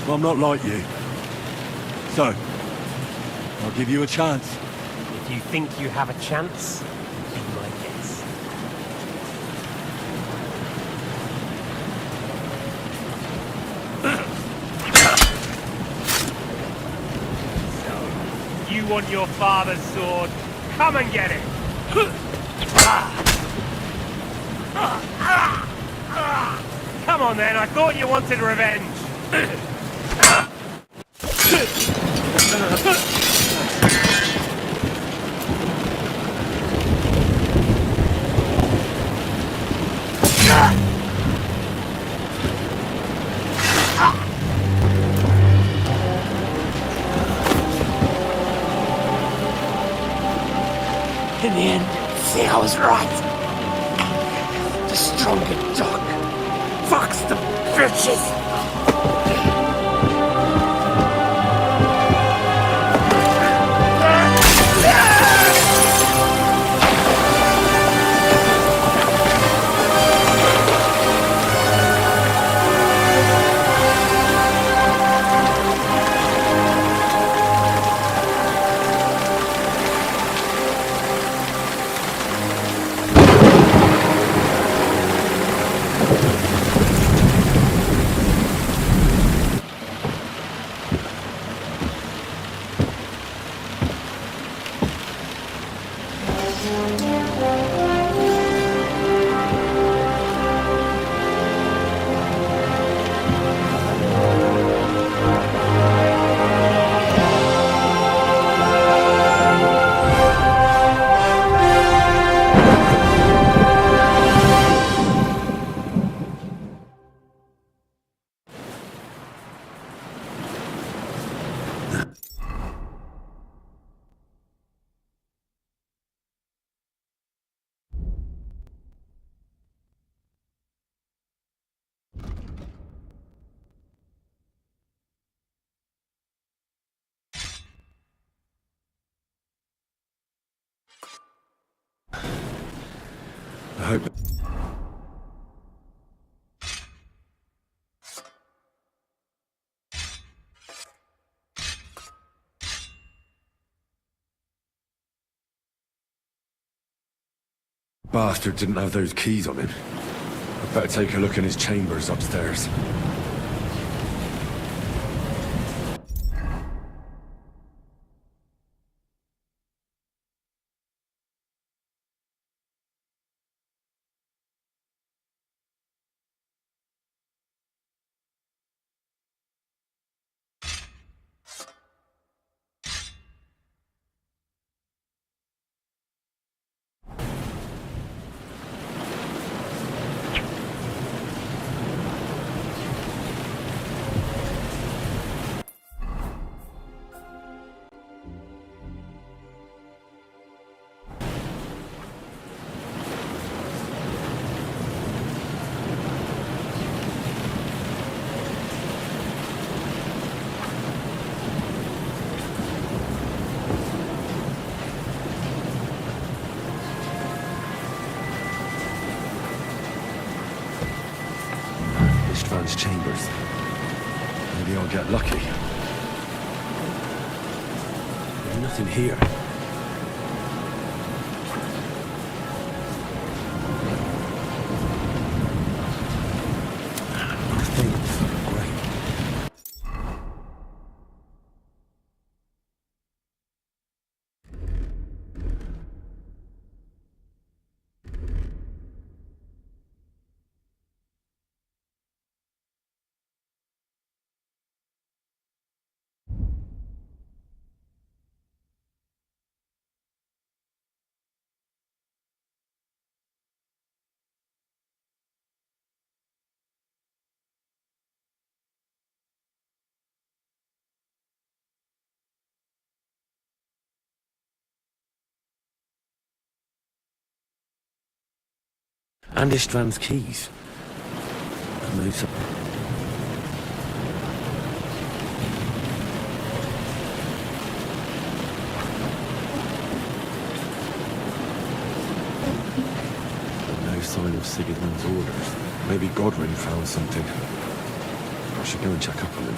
I'm not like you. So, I'll give you a chance. If you think you have a chance, be my guest. So, you want your father's sword? Come and get it! Come on then, I thought you wanted revenge! In the end, see, I was right. The stronger dog fucks the bitches. I hope... Bastard didn't have those keys on him. I'd better take a look in his chambers upstairs. Chambers. Maybe I'll get lucky. There's nothing here. And Istrand's keys. And those... No sign of Sigismund's orders. Maybe Godwin found something. I should go and check up on him.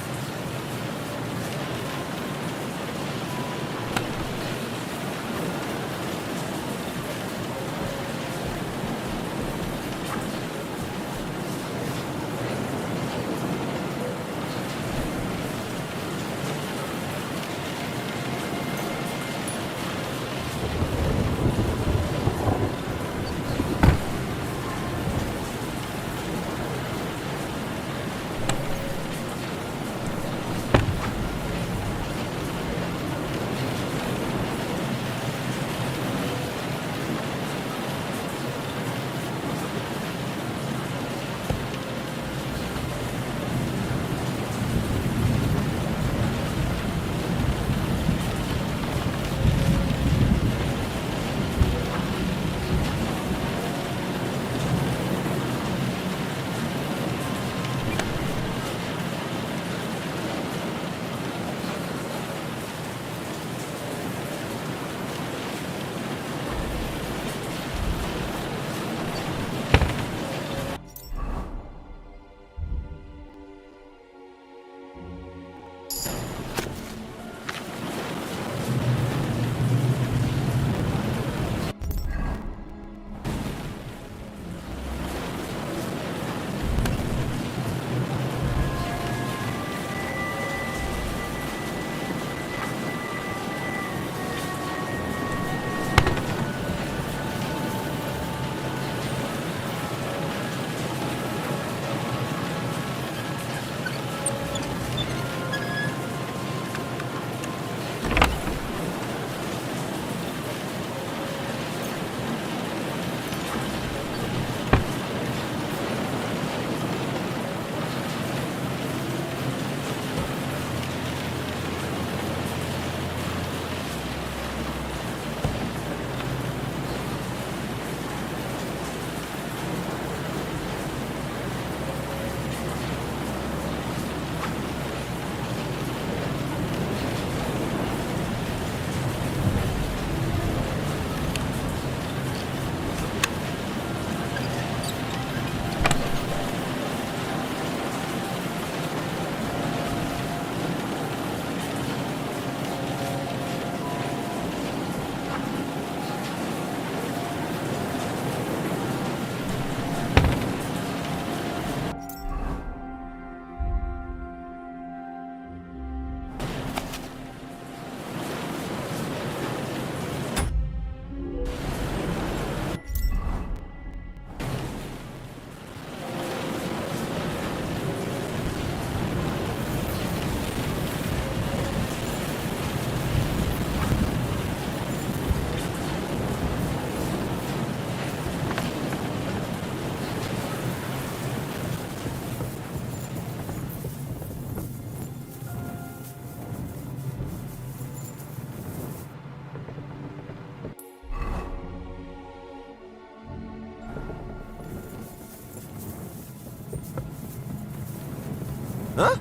Huh?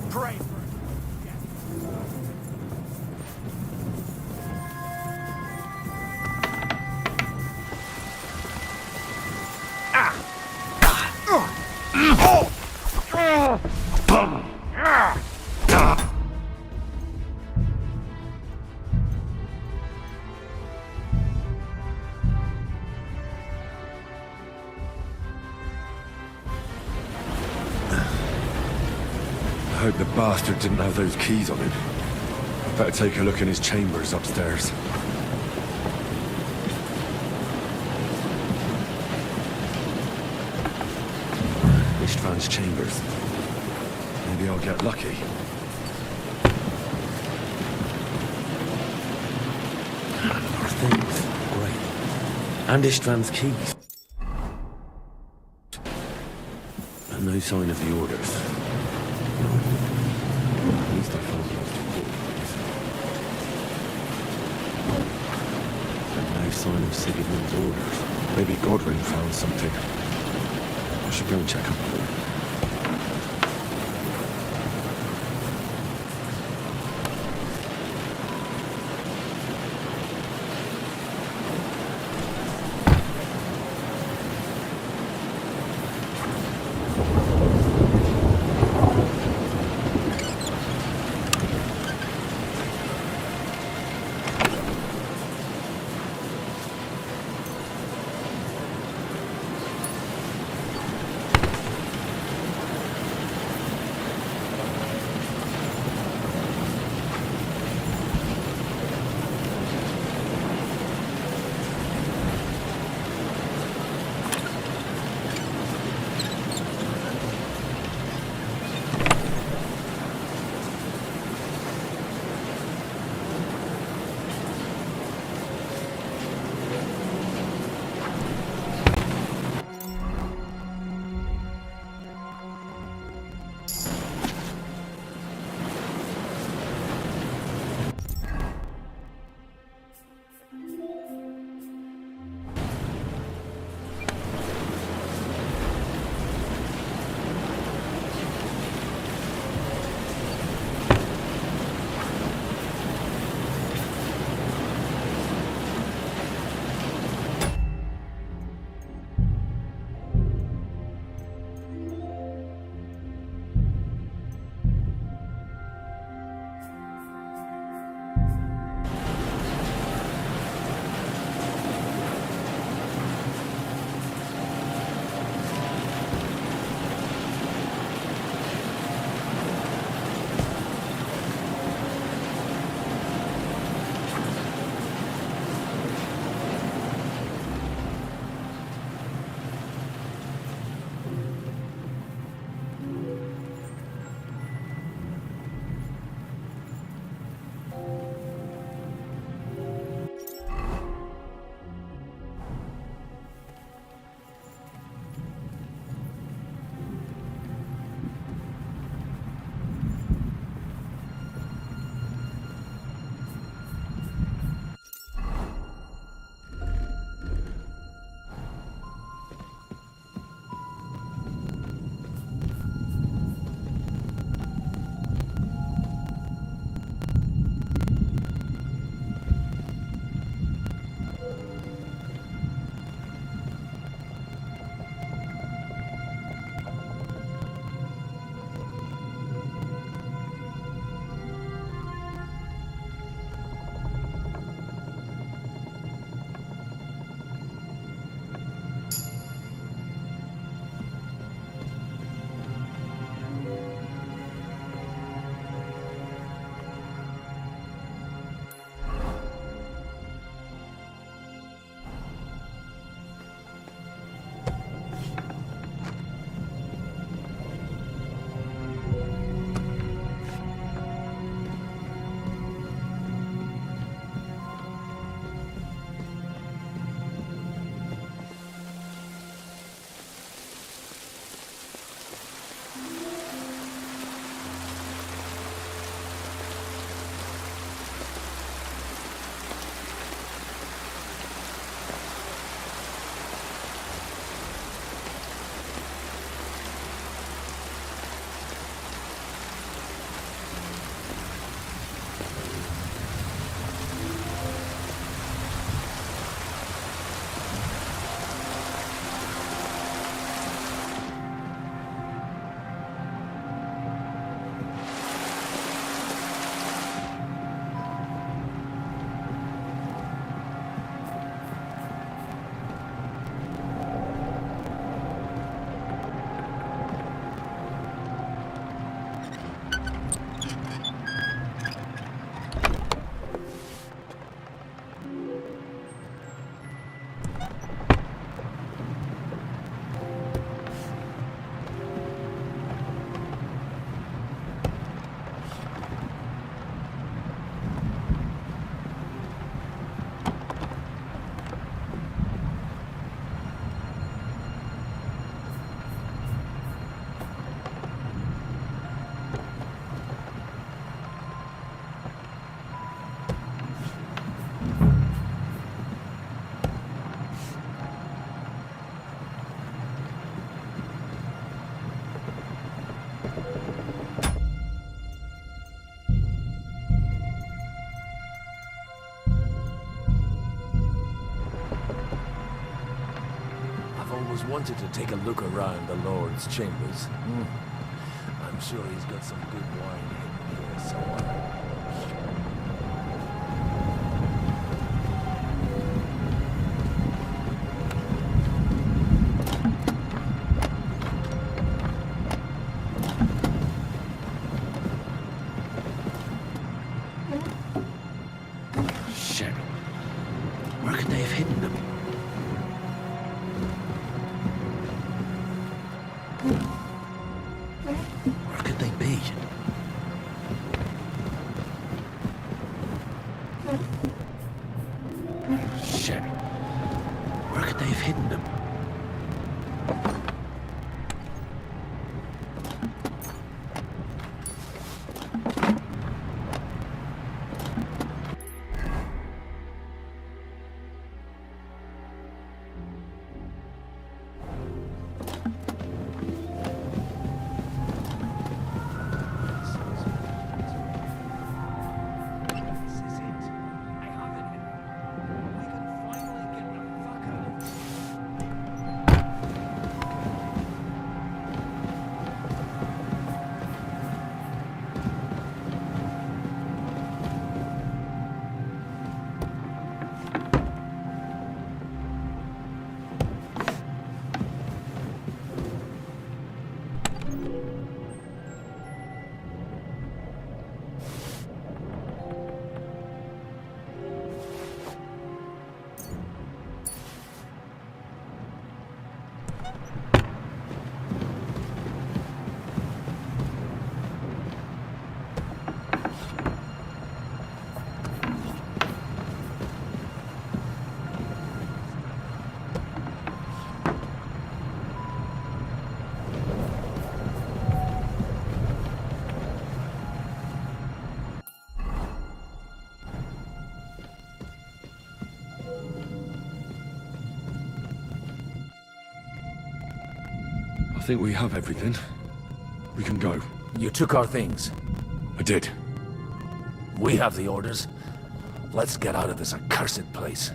Pray. I hope the bastard didn't have those keys on him. I'd better take a look in his chambers upstairs. Ishtvan's chambers. Maybe I'll get lucky. More things. Great. And Ishtvan's keys. And no sign of the orders. At least I found those two orders. And no sign of Sigurdmund's orders. Maybe Godwin found something. I should go and check up on him. always wanted to take a look around the Lord's chambers. I'm sure he's got some good wine hidden here somewhere. Shit. Where could they have hidden them? Where could they be? Shit. Where could they have hidden them? I think we have everything. We can go. You took our things. I did. We have the orders. Let's get out of this accursed place.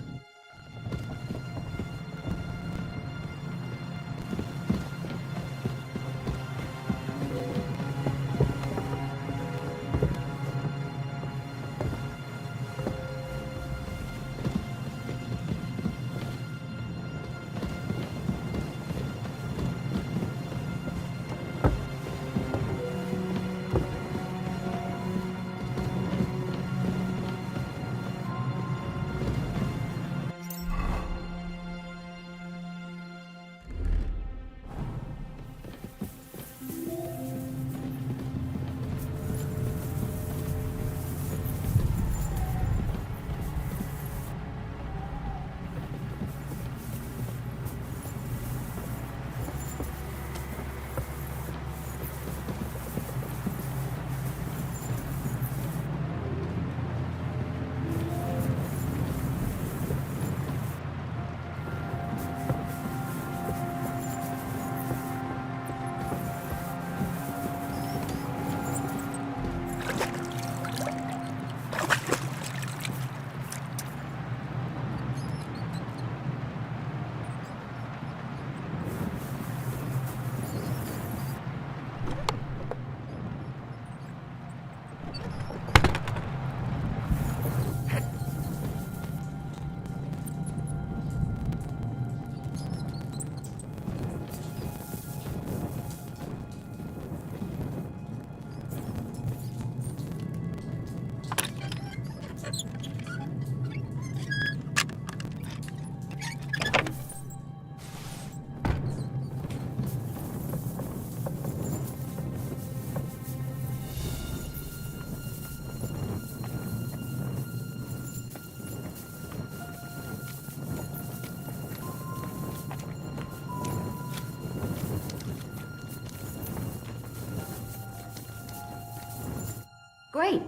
Great.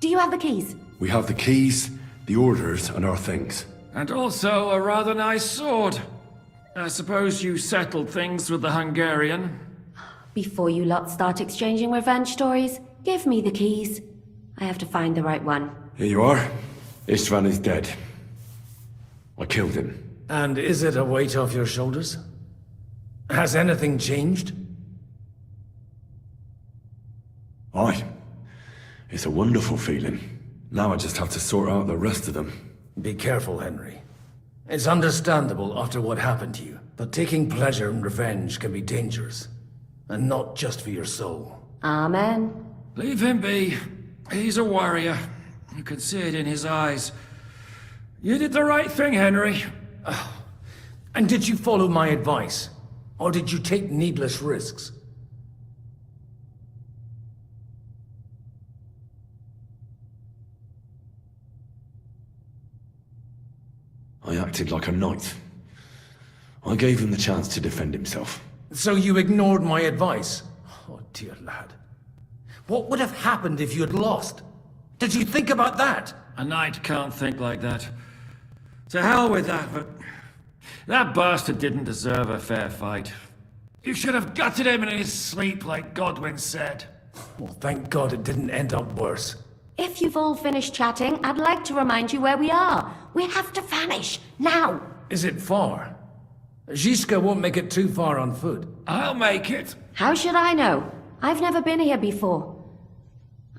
Do you have the keys? We have the keys, the orders, and our things. And also a rather nice sword. I suppose you settled things with the Hungarian? Before you lot start exchanging revenge stories, give me the keys. I have to find the right one. Here you are. Istvan is dead. I killed him. And is it a weight off your shoulders? Has anything changed? Aye. It's a wonderful feeling. Now I just have to sort out the rest of them. Be careful, Henry. It's understandable after what happened to you, but taking pleasure in revenge can be dangerous. And not just for your soul. Amen. Leave him be. He's a warrior. You can see it in his eyes. You did the right thing, Henry. And did you follow my advice? Or did you take needless risks? I acted like a knight. I gave him the chance to defend himself. So you ignored my advice? Oh, dear lad. What would have happened if you had lost? Did you think about that? A knight can't think like that. To hell with that, but... that bastard didn't deserve a fair fight. You should have gutted him in his sleep, like Godwin said. Well, thank God it didn't end up worse. If you've all finished chatting, I'd like to remind you where we are. We have to vanish, now! Is it far? Zizka won't make it too far on foot. I'll make it. How should I know? I've never been here before.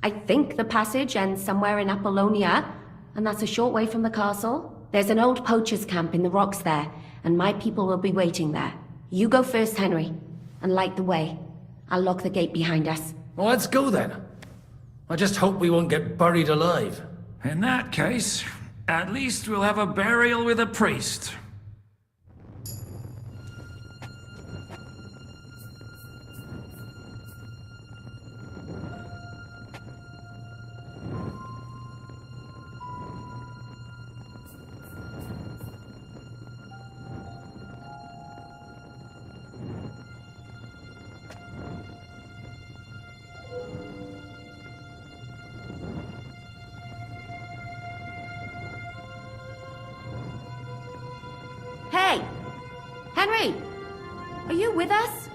I think the passage ends somewhere in Apollonia, and that's a short way from the castle. There's an old poacher's camp in the rocks there, and my people will be waiting there. You go first, Henry, and light the way. I'll lock the gate behind us. Well, let's go then. I just hope we won't get buried alive. In that case, at least we'll have a burial with a priest. Hey! Henry! Are you with us?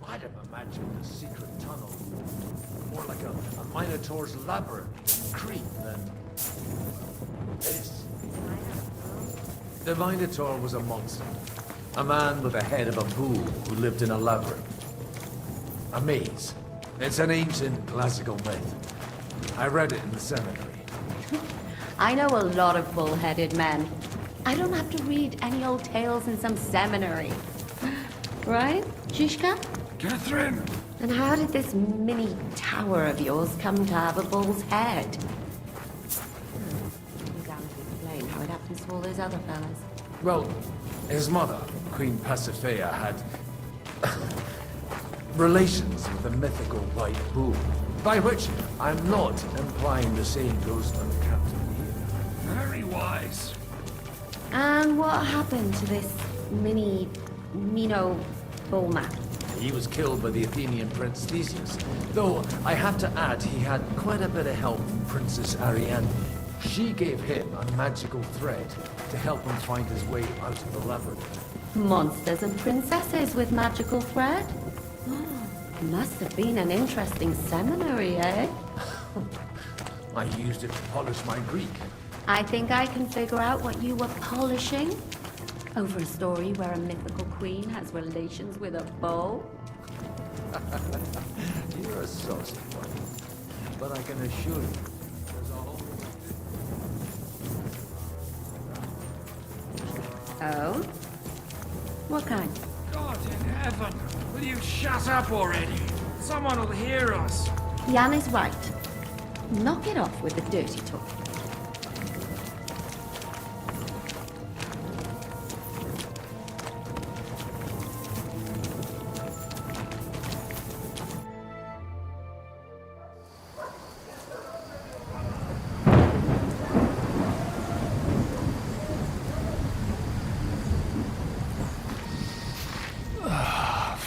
I'd have imagined a secret tunnel. More like a Minotaur's labyrinth in Crete than this. The Minotaur was a monster. A man with the head of a bull who lived in a labyrinth. A maze. It's an ancient classical myth. I read it in the seminary. I know a lot of bull-headed men. I don't have to read any old tales in some seminary. Right, Zizka? Catherine! And how did this mini tower of yours come to have a bull's head? You can't explain how it happens to all those other fellas. Well, his mother, Queen Pasiphae, had relations with a mythical white bull. By which I'm not implying the same goes for the captain here. Very wise. And what happened to this Mino bullman? He was killed by the Athenian Prince Theseus. Though, I have to add, he had quite a bit of help from Princess Ariadne. She gave him a magical thread to help him find his way out of the labyrinth. Monsters and princesses with magical thread? Must have been an interesting seminary, eh? I used it to polish my Greek. I think I can figure out what you were polishing. Over a story where a mythical queen has relations with a bull? You're a saucy one. But I can assure you, there's a whole... Oh? What kind? God in heaven! Will you shut up already? Someone will hear us. Jan is right. Knock it off with the dirty talk.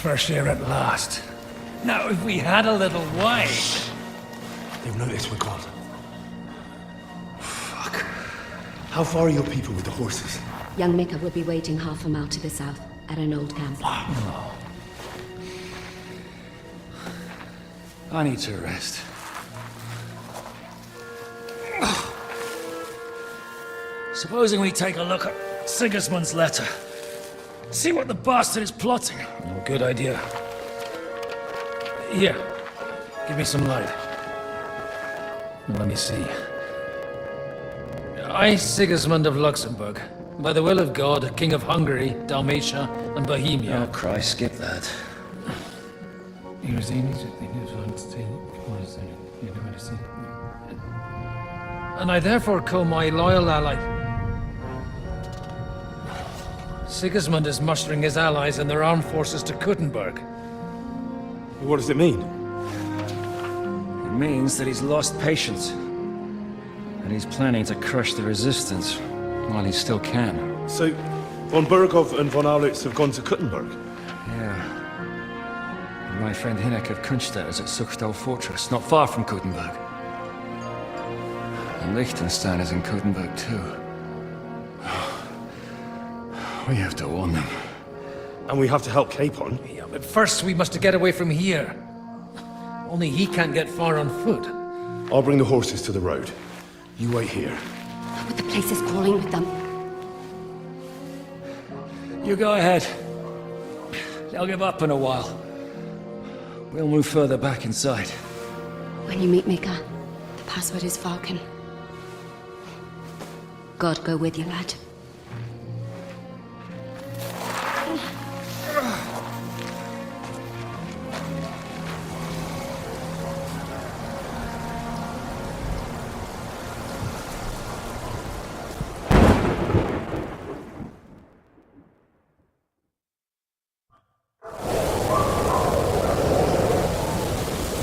Fresh air at last. Now, if we had a little wine... They've noticed we're gone. Fuck. How far are your people with the horses? Young Mika will be waiting half a mile to the south, at an old camp. I need to rest. Supposing we take a look at Sigismund's letter. See what the bastard is plotting. Oh, good idea. Here, give me some light. Let me see. I, Sigismund of Luxembourg, by the will of God, King of Hungary, Dalmatia, and Bohemia. Oh, Christ, skip that. And I therefore call my loyal ally. Sigismund is mustering his allies and their armed forces to Kuttenberg. What does it mean? It means that he's lost patience. And he's planning to crush the resistance while he still can. So, von Burgov and von Aulitz have gone to Kuttenberg? Yeah. And my friend Hinnek of Kunstadt is at Suchtal Fortress, not far from Kuttenberg. And Liechtenstein is in Kuttenberg too. We have to warn them. And we have to help Capon? Yeah, but first we must get away from here. Only he can't get far on foot. I'll bring the horses to the road. You wait here. But the place is crawling with them. You go ahead. They'll give up in a while. We'll move further back inside. When you meet Mika, the password is Falcon. God go with you, lad.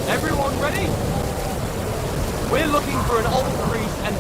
Everyone ready? We're looking for an old priest and...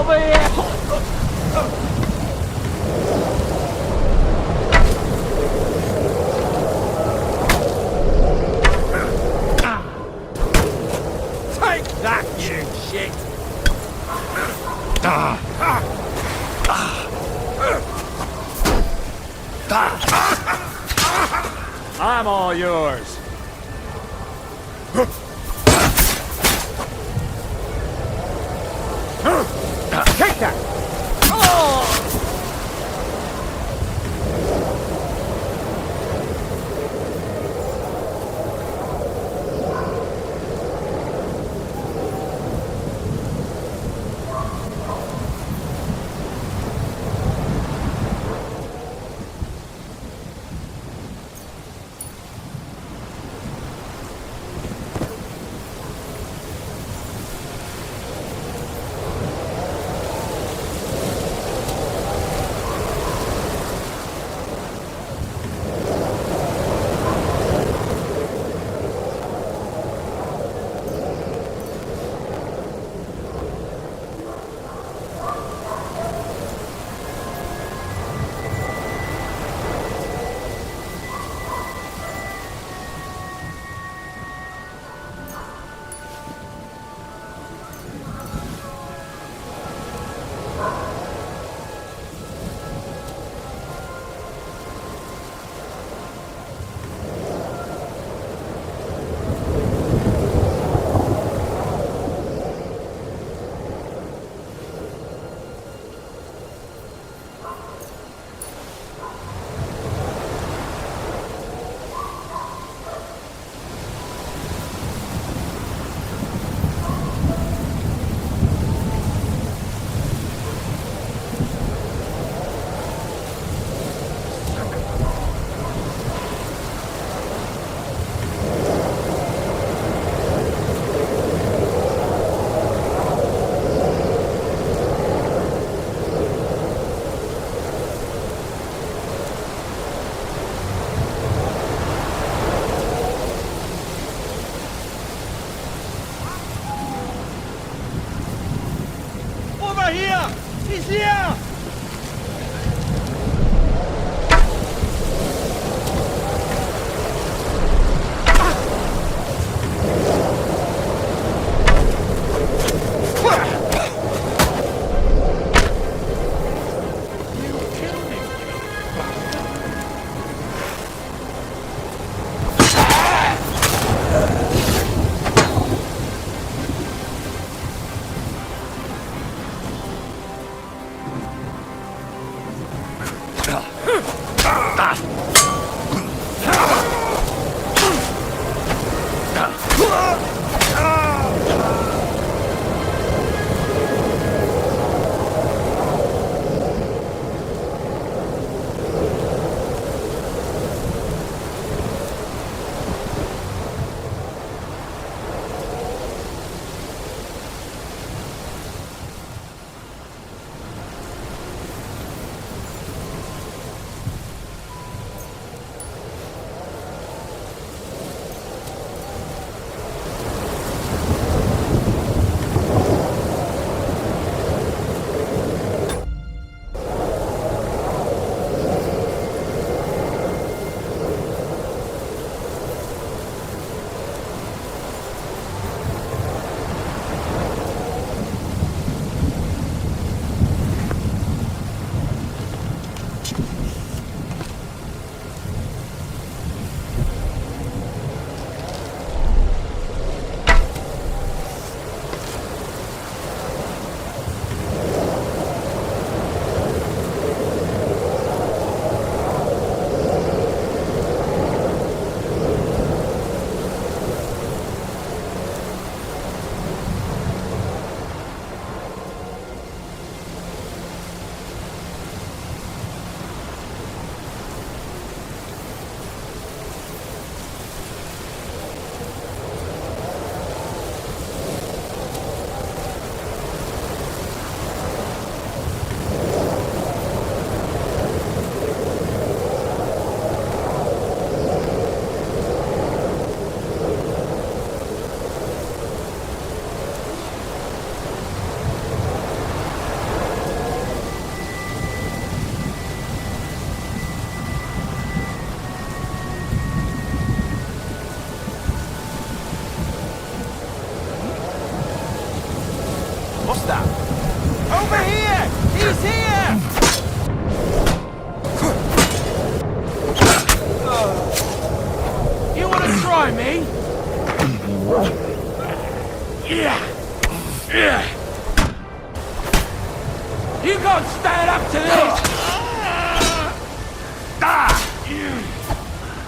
Over here! Take that, you shit! I'm all yours. Take that!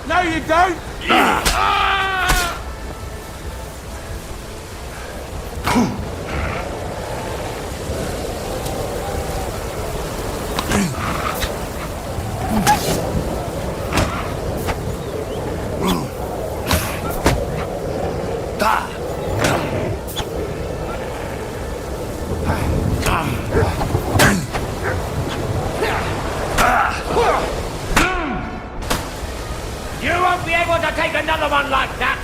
No, you don't! You won't be able to take another one like that!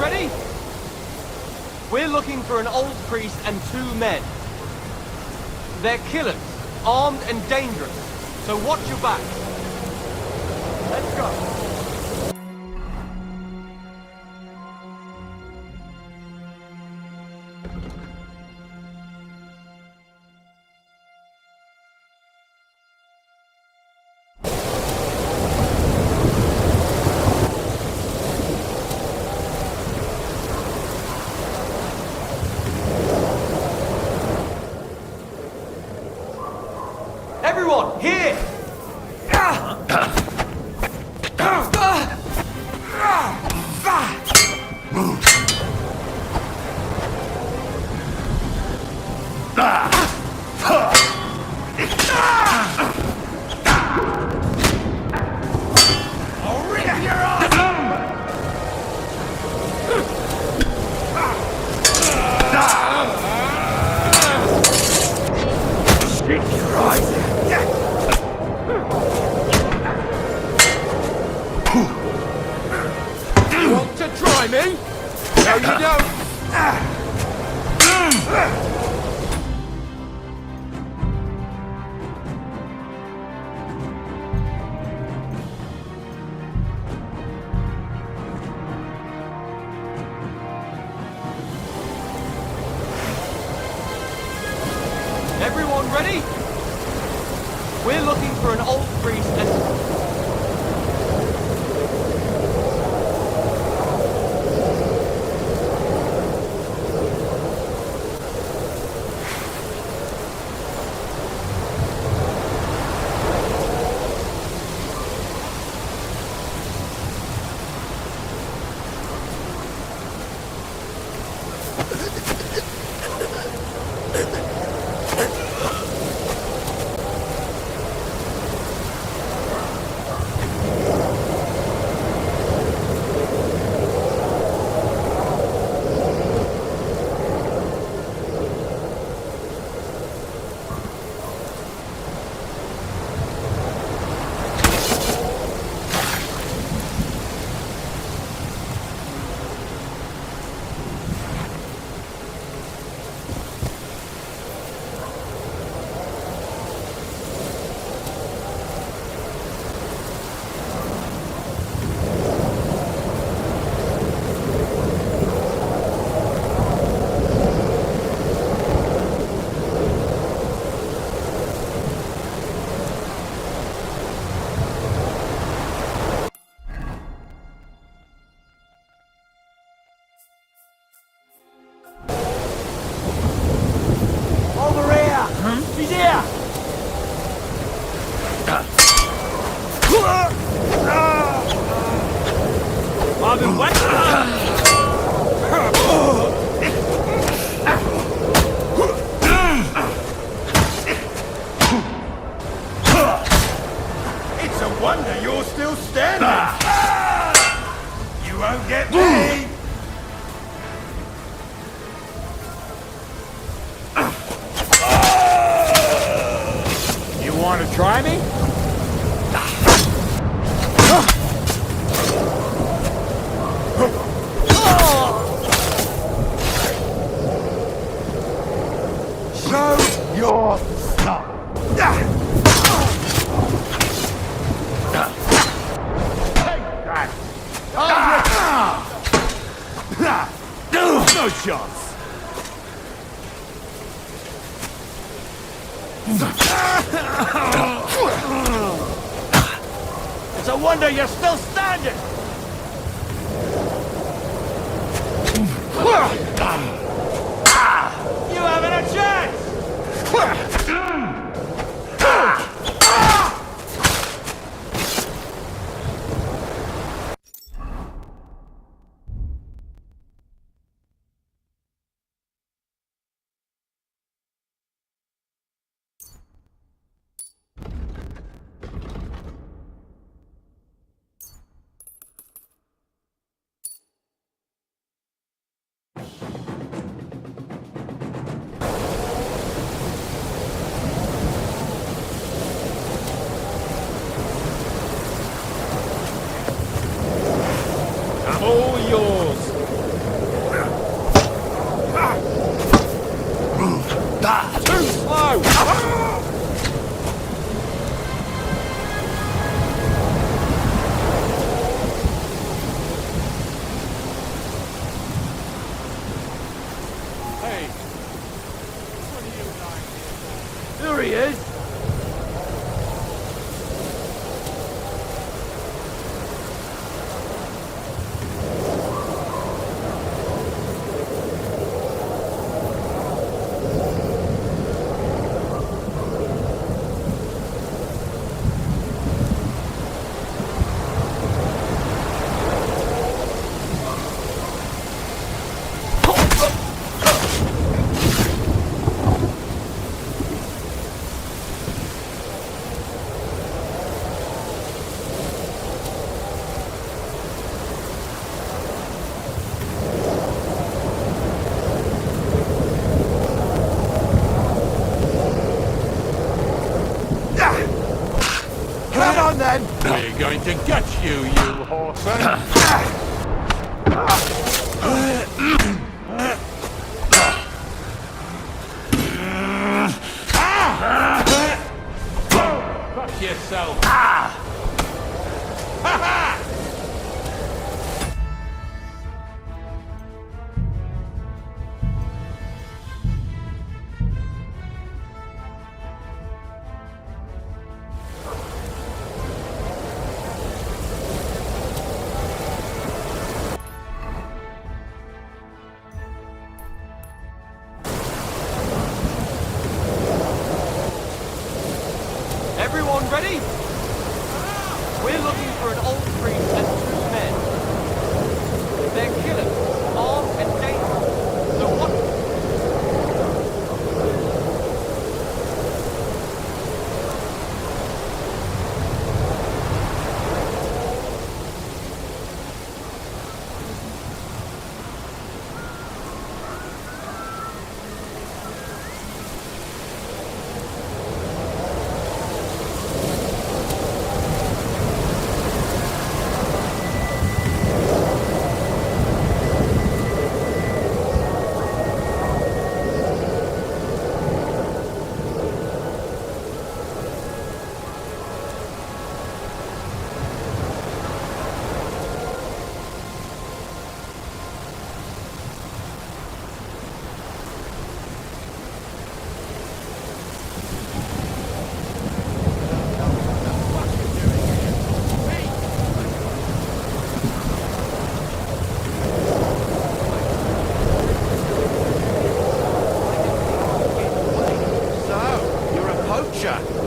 Ready? We're looking for an old priest and 2 men. They're killers, armed and dangerous, so watch your back. Let's go. Everyone, here! I'll rip your ass! Stick your eyes out. Want to try me? No, you don't. Everyone ready? We're looking for an old priest and... He's here! I've been waiting. still standing! You won't get me! You want to try me? Show your stuff! No chance. It's a wonder you're still standing! You haven't a chance! All yours! Too slow! Hey, what are you doing? There he is! Come on then! We're going to get you, you horseman! Fuck yourself! Everyone ready? We're looking for an old priest and 2 men. They're killers, armed and dangerous. So what?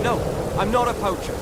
No, I'm not a poacher.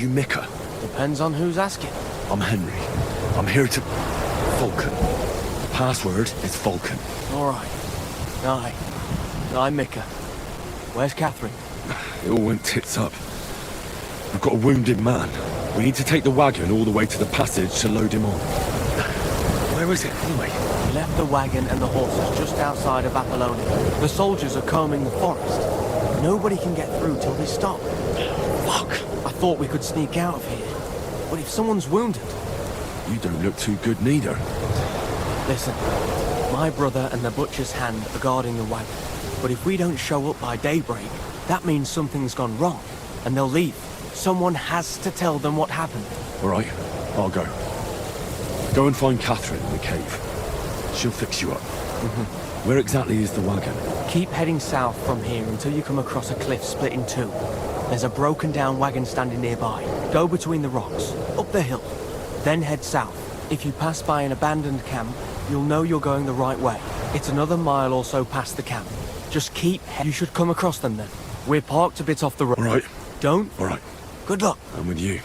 You Mika? Depends on who's asking. I'm Henry. I'm here to... Vulcan. The password is Vulcan. All right. Aye. I'm Mika. Where's Catherine? It all went tits up. We've got a wounded man. We need to take the wagon all the way to the passage to load him on. Where is it, anyway? We left the wagon and the horses just outside of Apollonia. The soldiers are combing the forest. Nobody can get through till they stop. Fuck. I thought we could sneak out of here. But if someone's wounded... You don't look too good neither. Listen, my brother and the butcher's hand are guarding the wagon. But if we don't show up by daybreak, that means something's gone wrong. And they'll leave. Someone has to tell them what happened. All right, I'll go. Go and find Catherine in the cave. She'll fix you up. Where exactly is the wagon? Keep heading south from here until you come across a cliff split in two. There's a broken down wagon standing nearby. Go between the rocks, up the hill, then head south. If you pass by an abandoned camp, you'll know you're going the right way. It's another mile or so past the camp. Just keep... You should come across them then. We're parked a bit off the road. All right. Don't? All right. Good luck. I'm with you.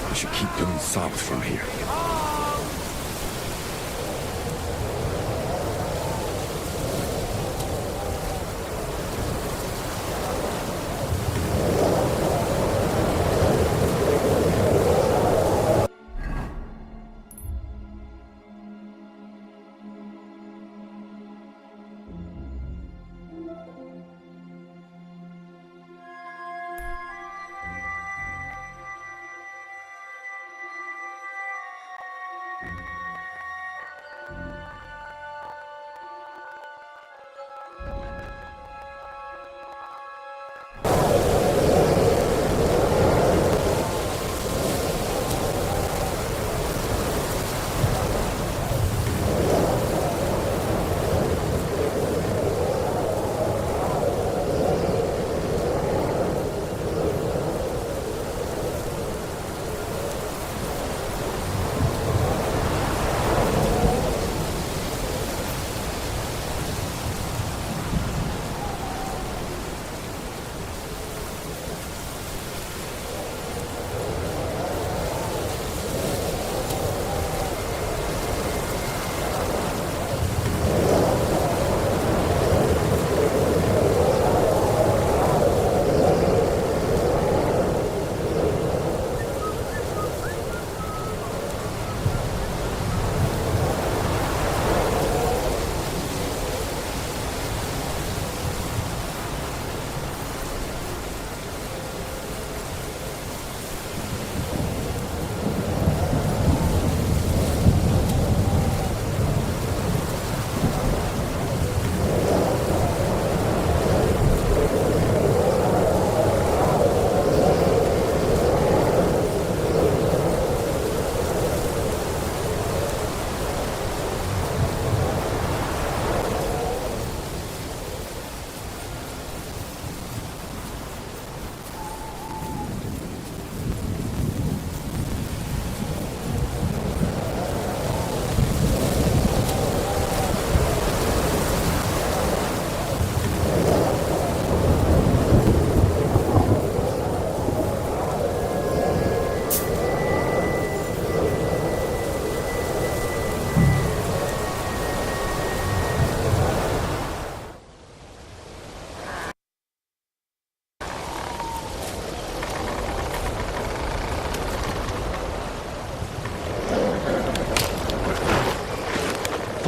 I should keep going south from here.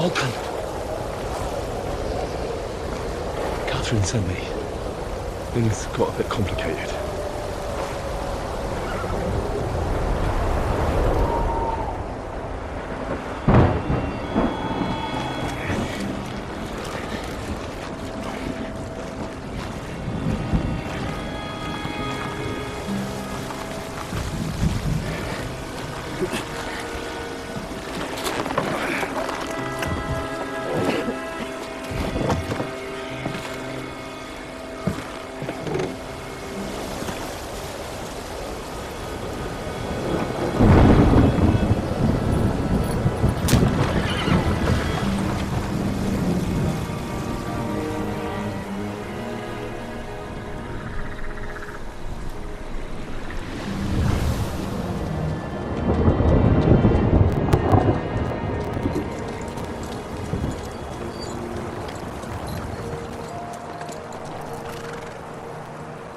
Vulcan. Catherine sent me. Things got a bit complicated.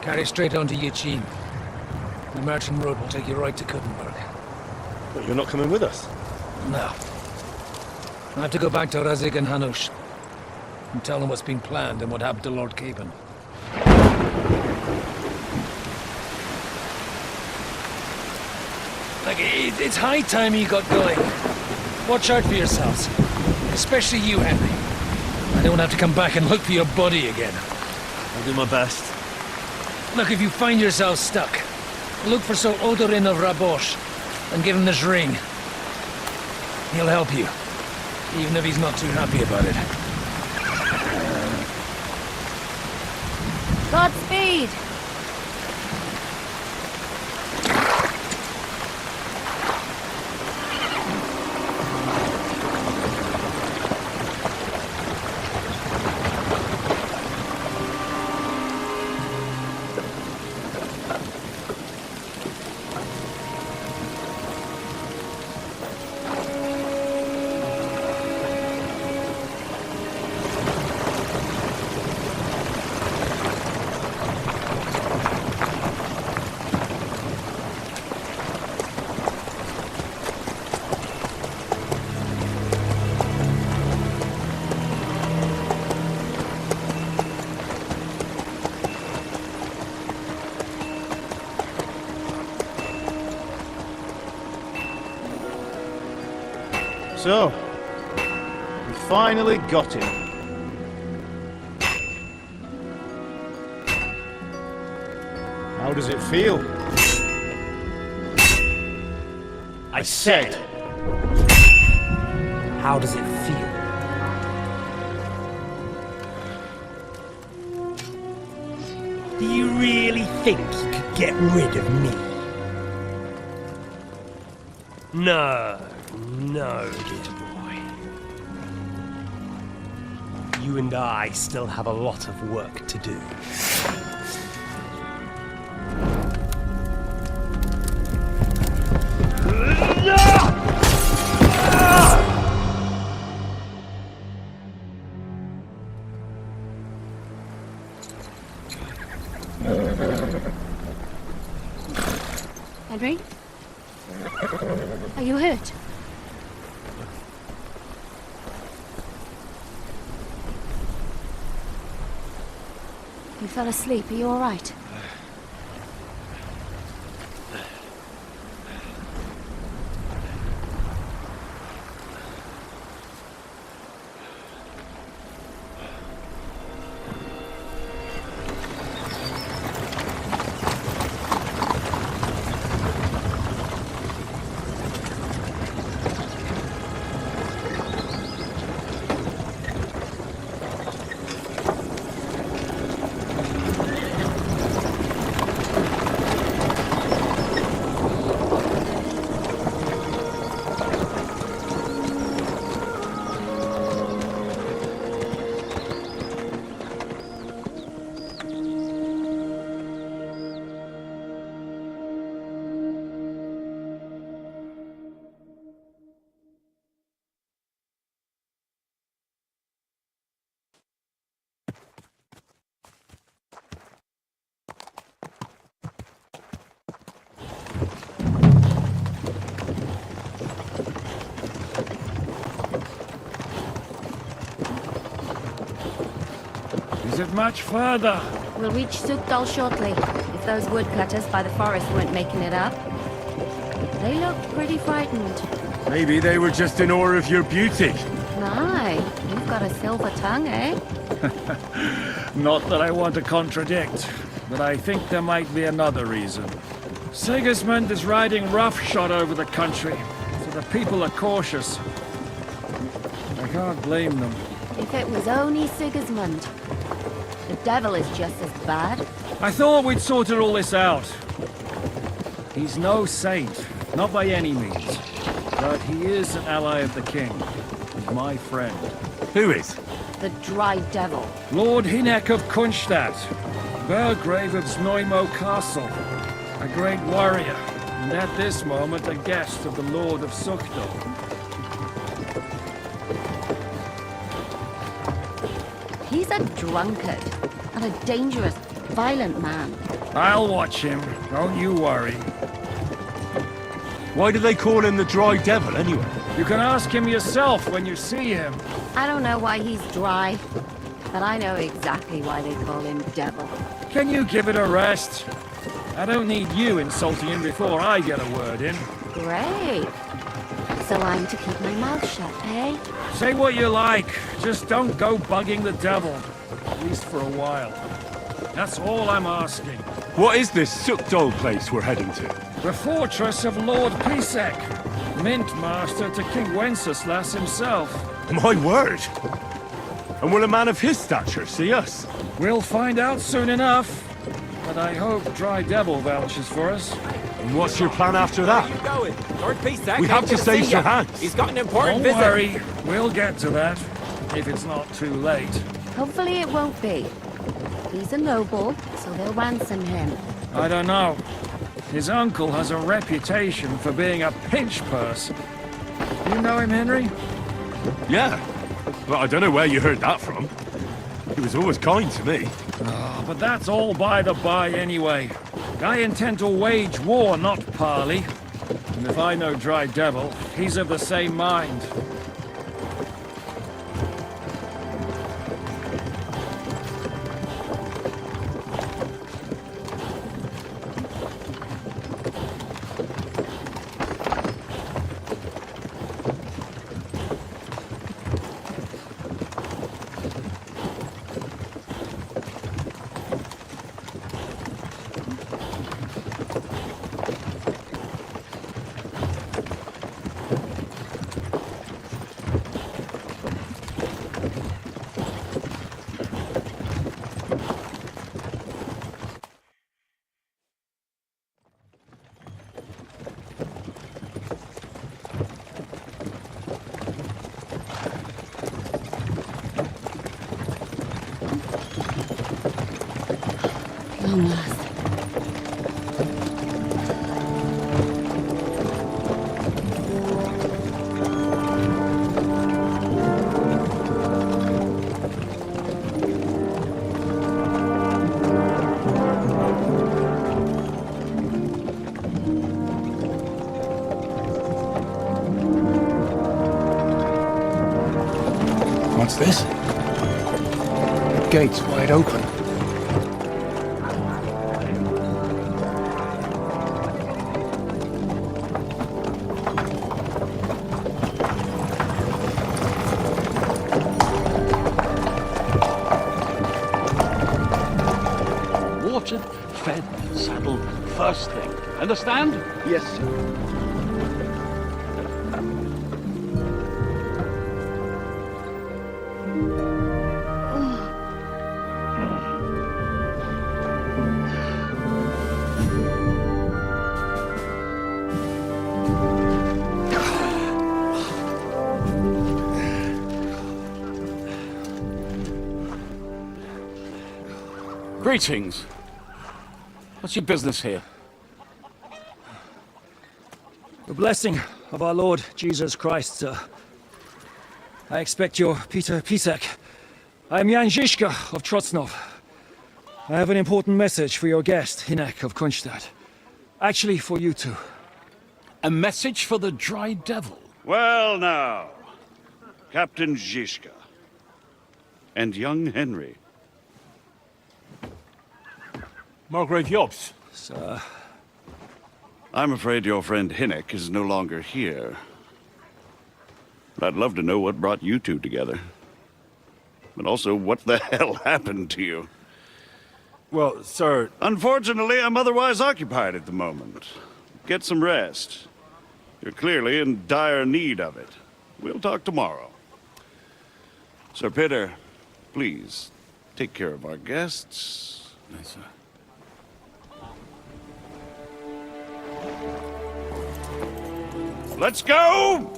Carry straight on to Yichin. The Merchant Road will take you right to Kuttenberg. But you're not coming with us? No. I have to go back to Razik and Hanush and tell them what's been planned and what happened to Lord Capon. It's high time you got going. Watch out for yourselves. Especially you, Henry. I don't have to come back and look for your body again. I'll do my best. Look, if you find yourself stuck, look for Sir Odorin of Rabosh and give him this ring. He'll help you, even if he's not too happy about it. Godspeed! So, we finally got him. How does it feel? I said, how does it feel? Do you really think you could get rid of me? No, dear boy. You and I still have a lot of work to do. Henry? Are you hurt? You fell asleep. Are you all right? it much further? We'll reach Sukdal shortly, if those woodcutters by the forest weren't making it up. They look pretty frightened. Maybe they were just in awe of your beauty. My, you've got a silver tongue, eh? Not that I want to contradict, but I think there might be another reason. Sigismund is riding roughshod over the country, so the people are cautious. I can't blame them. If it was only Sigismund. The devil is just as bad. I thought we'd sorted all this out. He's no saint, not by any means. But he is an ally of the king. He's my friend. Who is? The dry devil. Lord Hinek of Kunstadt, Burgrave of Znojmo Castle, a great warrior, and at this moment a guest of the Lord of Sukdal. He's a drunkard, and a dangerous, violent man. I'll watch him, don't you worry. Why do they call him the Dry Devil, anyway? You can ask him yourself when you see him. I don't know why he's dry, but I know exactly why they call him Devil. Can you give it a rest? I don't need you insulting him before I get a word in. Great. So I'm to keep my mouth shut, eh? Say what you like, just don't go bugging the devil. At least for a while. That's all I'm asking. What is this Sukdal place we're heading to? The fortress of Lord Pisek, Mint Master to King Wenceslas himself. My word! And will a man of his stature see us? We'll find out soon enough. But I hope Dry Devil vouches for us. And what's your plan after that? Where are you going? Lord Pisek, We have to save your hands. He's got an important Don't visit. worry, we'll get to that. If it's not too late. Hopefully it won't be. He's a noble, so they'll ransom him. I don't know. His uncle has a reputation for being a pinch purse. You know him, Henry? Yeah. Well, I don't know where you heard that from. He was always kind to me. Oh, but that's all by the by anyway. I intend to wage war, not parley. And if I know Dry Devil, he's of the same mind. Long last. What's this? Gates wide open. Watered, fed, saddled, first thing. Understand? Yes, sir. Greetings. What's your business here? The blessing of our Lord Jesus Christ, sir. I expect you're Peter Pisek. I am Jan Žižka of Trocnov. I have an important message for your guest, Hinek of Kunstadt. Actually, for you two. A message for the Dry Devil? Well now, Captain Žižka and young Henry. Margrave Jobs. Sir. I'm afraid your friend Hinnick is no longer here. But I'd love to know what brought you two together. But also, what the hell happened to you? Well, sir... Unfortunately, I'm otherwise occupied at the moment. Get some rest. You're clearly in dire need of it. We'll talk tomorrow. Sir Peter, please, take care of our guests. Yes, sir. Let's go!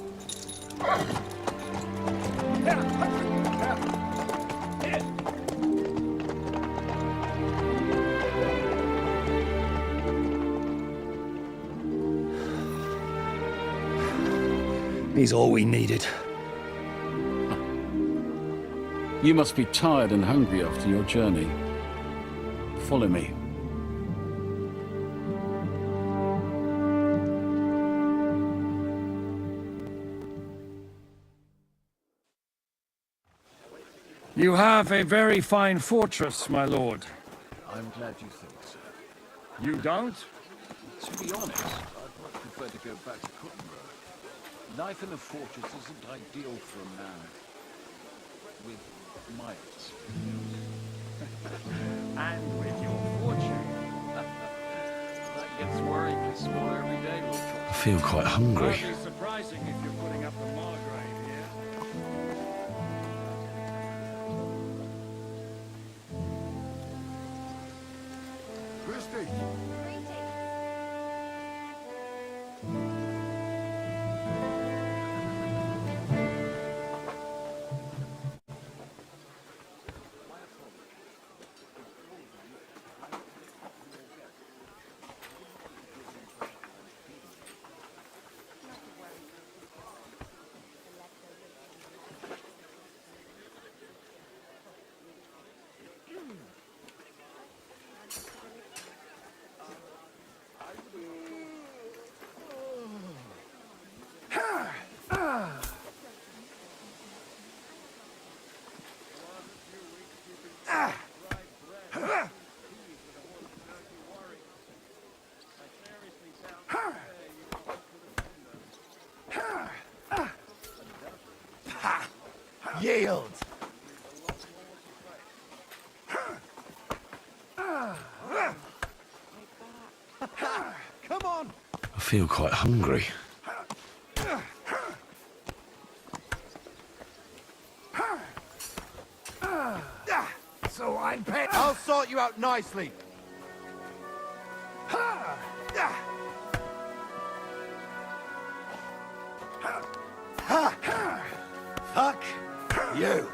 He's all we needed. You must be tired and hungry after your journey. Follow me. You have a very fine fortress, my lord. I'm glad you think so. You don't? To be honest, I'd much prefer to go back to Cottonrow. Life in a fortress isn't ideal for a man with my experience. And with your fortune. That gets worryingly smaller every day, Lord. I feel quite hungry. Hardly surprising if you're putting up the Margrave here. Christy! Yield! Come on! I feel quite hungry. So I'm paying. I'll sort you out nicely. Fuck you.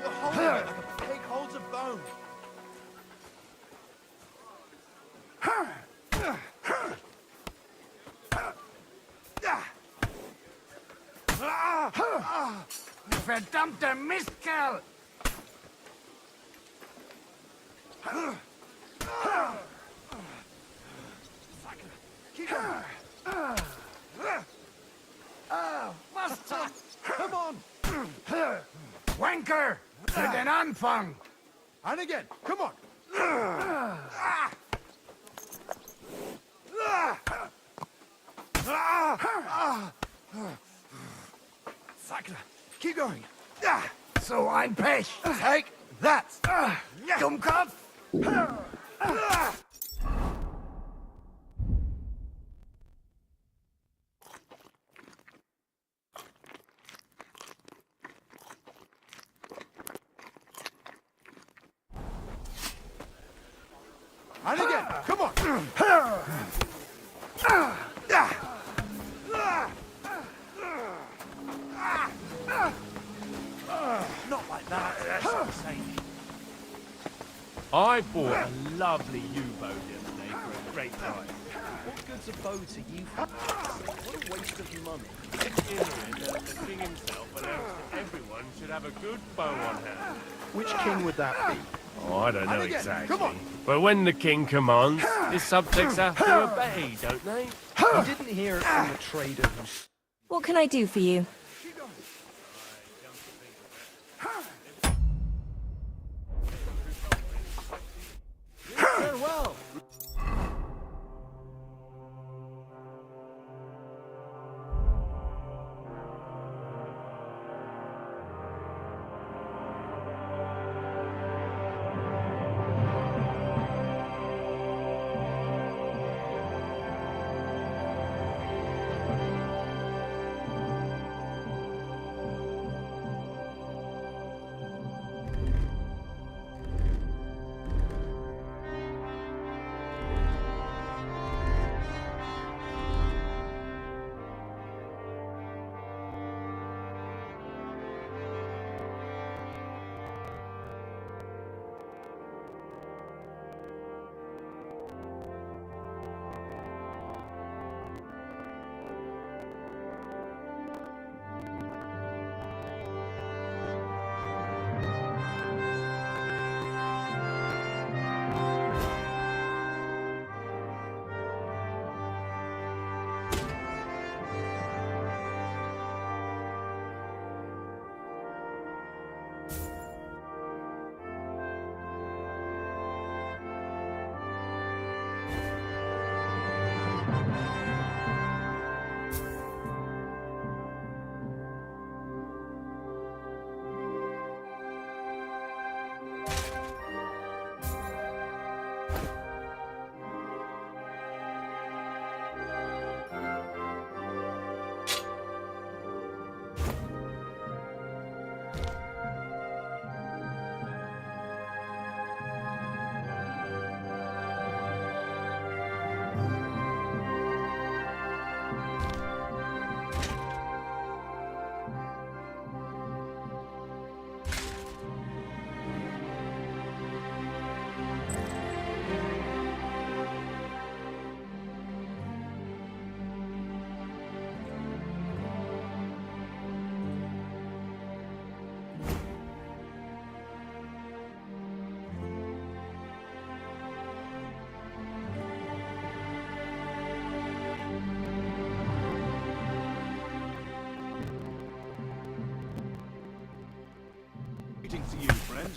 You're holding it like a pig holds a bone. Verdammter Mistkerl! Keep going. Bastard! Come on! Wanker! Für den Anfang! And again, come on! Fuck. Keep going. So ein Pech. Take that. Dummkopf. And again, come on. Not like that. That's insane. I bought a lovely U-boat the other day for a great price. What good's a boat to you? What a waste of money. It's in here that the king himself announced that everyone should have a good bow on hand. Which king would that be? Oh, I don't know exactly. But when the king commands, his subjects have to obey, don't they? You didn't hear from the trader who... What can I do for you? Farewell. Waiting for you, friend.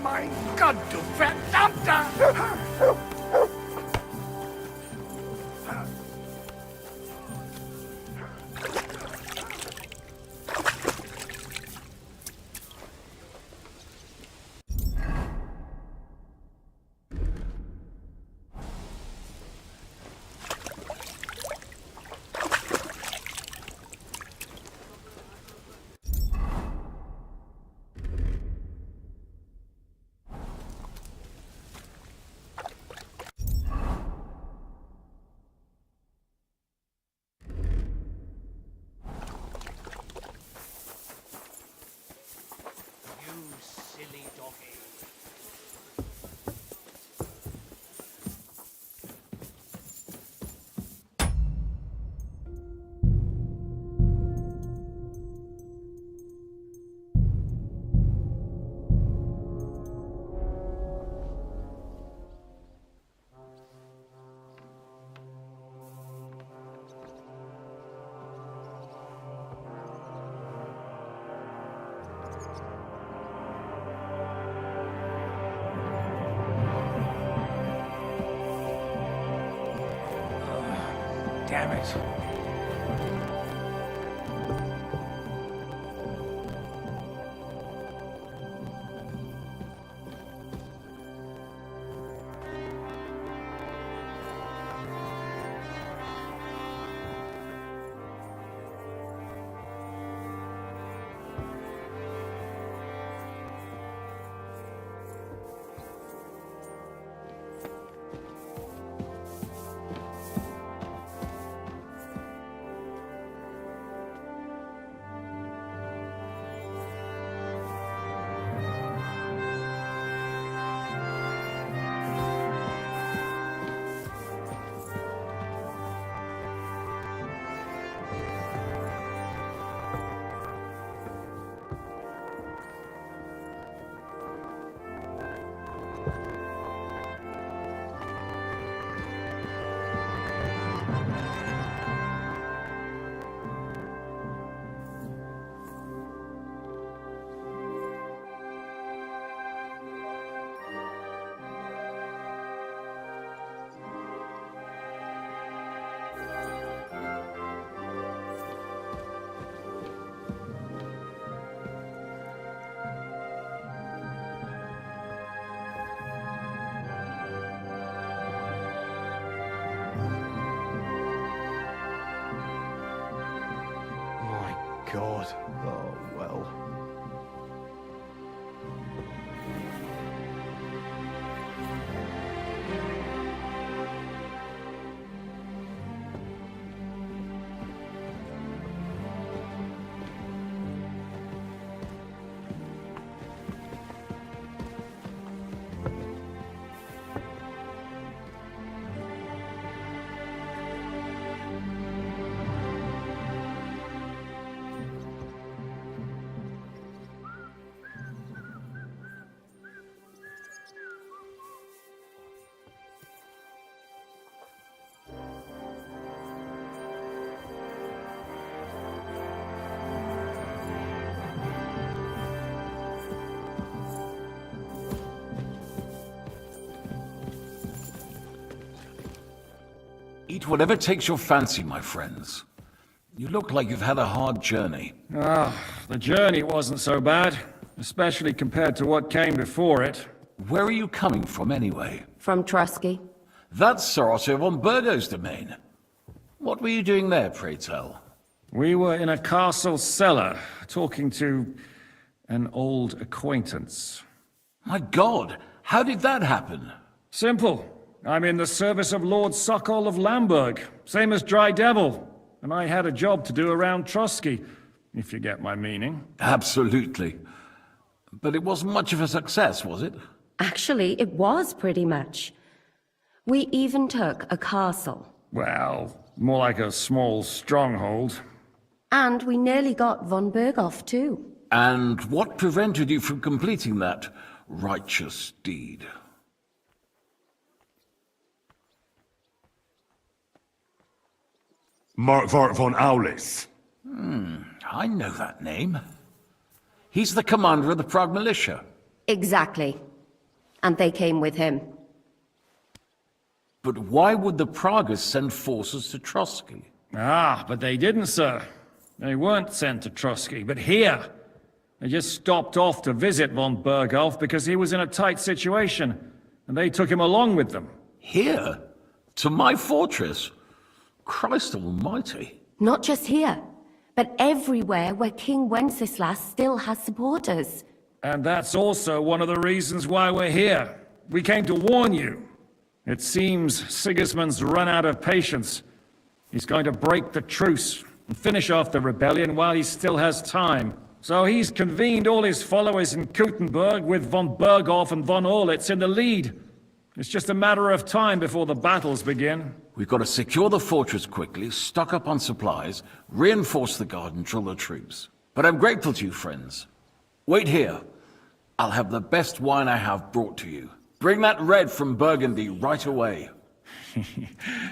Mein Gott, du verdammter! Damn it. God. Oh, well. Eat whatever takes your fancy, my friends. You look like you've had a hard journey. The journey wasn't so bad, especially compared to what came before it. Where are you coming from, anyway? From Trusky. That's Sir Otto von Burgo's domain. What were you doing there, pray tell? We were in a castle cellar, talking to an old acquaintance. My God, how did that happen? Simple. I'm in the service of Lord Sokol of Lamberg, same as Dry Devil, and I had a job to do around Trusky, if you get my meaning. Absolutely. But it wasn't much of a success, was it? Actually, it was pretty much. We even took a castle. Well, more like a small stronghold. And we nearly got von Berghoff, too. And what prevented you from completing that righteous deed? Markvart von Aulis. I know that name. He's the commander of the Prague militia. Exactly. And they came with him. But why would the Praguers send forces to Trusky? But they didn't, sir. They weren't sent to Trusky, but here. They just stopped off to visit von Berghoff because he was in a tight situation, and they took him along with them. Here? To my fortress? Christ almighty. Not just here, but everywhere where King Wenceslas still has supporters. And that's also one of the reasons why we're here. We came to warn you. It seems Sigismund's run out of patience. He's going to break the truce and finish off the rebellion while he still has time. So he's convened all his followers in Kuttenberg with von Berghoff and von Orlitz in the lead. It's just a matter of time before the battles begin. We've got to secure the fortress quickly, stock up on supplies, reinforce the guard and drill the troops. But I'm grateful to you, friends. Wait here. I'll have the best wine I have brought to you. Bring that red from Burgundy right away.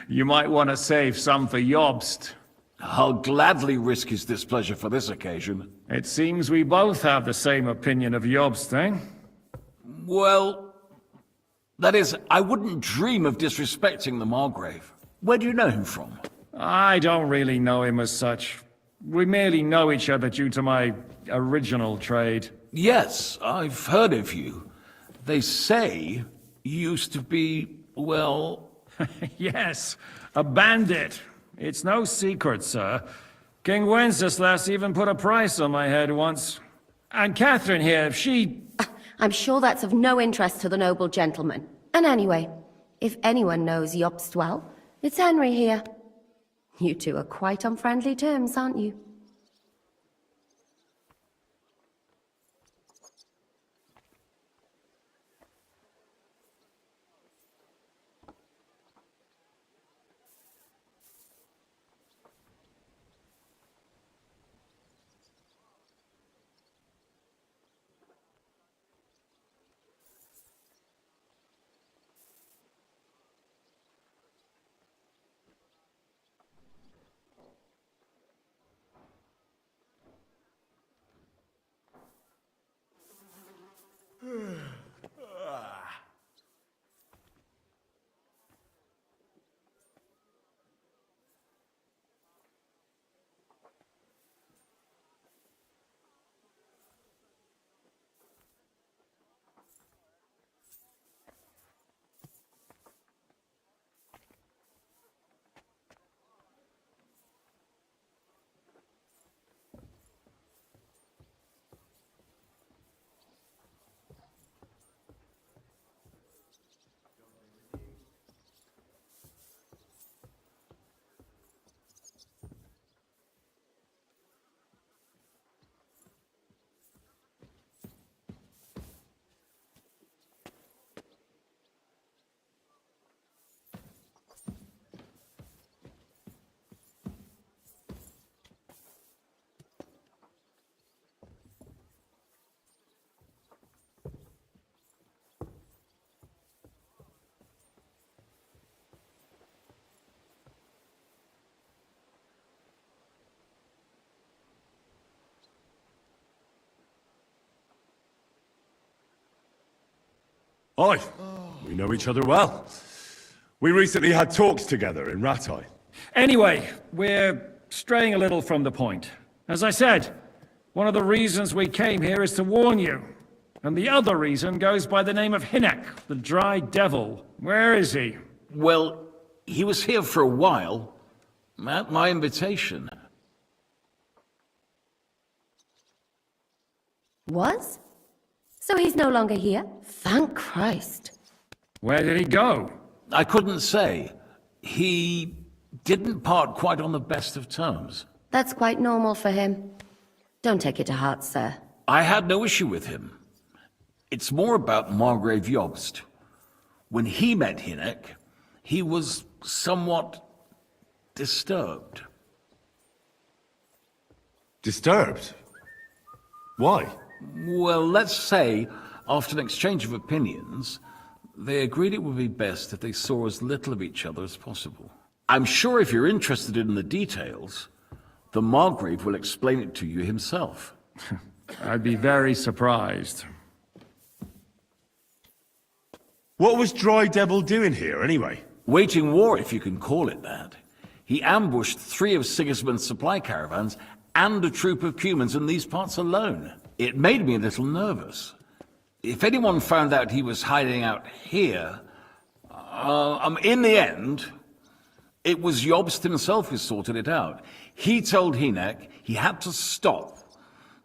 You might want to save some for Jobst. I'll gladly risk his displeasure for this occasion. It seems we both have the same opinion of Jobst, eh? Well, that is, I wouldn't dream of disrespecting the Margrave. Where do you know him from? I don't really know him as such. We merely know each other due to my original trade. Yes, I've heard of you. They say you used to be, well... Yes, a bandit. It's no secret, sir. King Wenceslas even put a price on my head once. And Catherine here, she... I'm sure that's of no interest to the noble gentleman. And anyway, if anyone knows Jobst well, it's Henry here. You two are quite on friendly terms, aren't you? Aye, we know each other well. We recently had talks together in Ratai. Anyway, we're straying a little from the point. As I said, one of the reasons we came here is to warn you. And the other reason goes by the name of Hinek, the Dry Devil. Where is he? Well, he was here for a while, at my invitation. Was? So he's no longer here? Thank Christ. Where did he go? I couldn't say. He didn't part quite on the best of terms. That's quite normal for him. Don't take it to heart, sir. I had no issue with him. It's more about Margrave Jobst. When he met Hinek, he was somewhat disturbed. Disturbed? Why? Well, let's say, after an exchange of opinions, they agreed it would be best if they saw as little of each other as possible. I'm sure if you're interested in the details, the Margrave will explain it to you himself. I'd be very surprised. What was Dry Devil doing here, anyway? Waging war, if you can call it that. He ambushed 3 of Sigismund's supply caravans and a troop of Cumans in these parts alone. It made me a little nervous. If anyone found out he was hiding out here, in the end, it was Jobst himself who sorted it out. He told Hinek he had to stop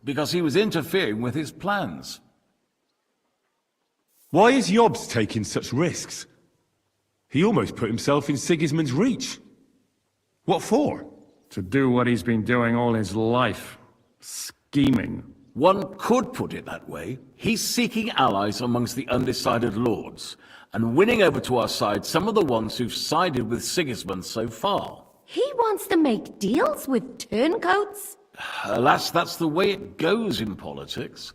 because he was interfering with his plans. Why is Jobst taking such risks? He almost put himself in Sigismund's reach. What for? To do what he's been doing all his life. Scheming. One could put it that way. He's seeking allies amongst the undecided lords, and winning over to our side some of the ones who've sided with Sigismund so far. He wants to make deals with turncoats? Alas, that's the way it goes in politics.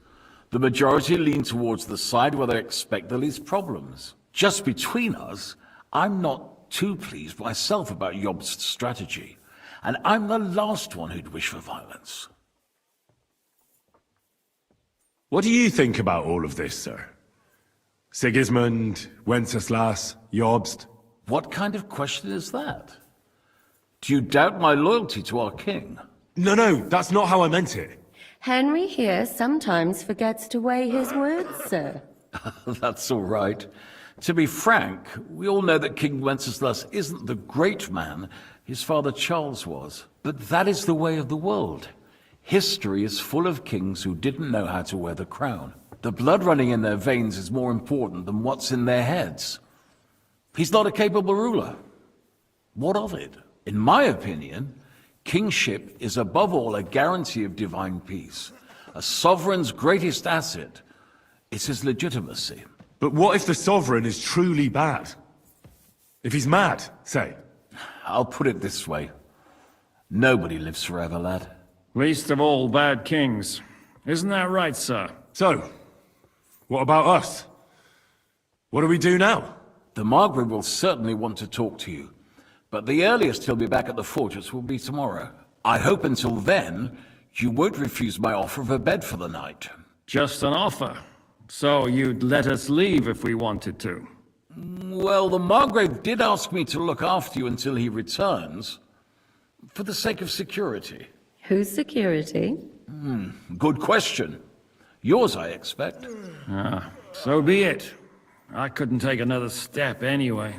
The majority lean towards the side where they expect the least problems. Just between us, I'm not too pleased myself about Jobst's strategy, and I'm the last one who'd wish for violence. What do you think about all of this, sir? Sigismund, Wenceslas, Jobst? What kind of question is that? Do you doubt my loyalty to our king? No, that's not how I meant it. Henry here sometimes forgets to weigh his words, sir. That's all right. To be frank, we all know that King Wenceslas isn't the great man his father Charles was. But that is the way of the world. History is full of kings who didn't know how to wear the crown. The blood running in their veins is more important than what's in their heads. He's not a capable ruler. What of it? In my opinion, kingship is above all a guarantee of divine peace. A sovereign's greatest asset is his legitimacy. But what if the sovereign is truly bad? If he's mad, say? I'll put it this way. Nobody lives forever, lad. Least of all bad kings. Isn't that right, sir? So, what about us? What do we do now? The Margrave will certainly want to talk to you, but the earliest he'll be back at the fortress will be tomorrow. I hope until then, you won't refuse my offer of a bed for the night. Just an offer. So you'd let us leave if we wanted to? Well, the Margrave did ask me to look after you until he returns, for the sake of security. Whose security? Good question. Yours, I expect. So be it. I couldn't take another step anyway.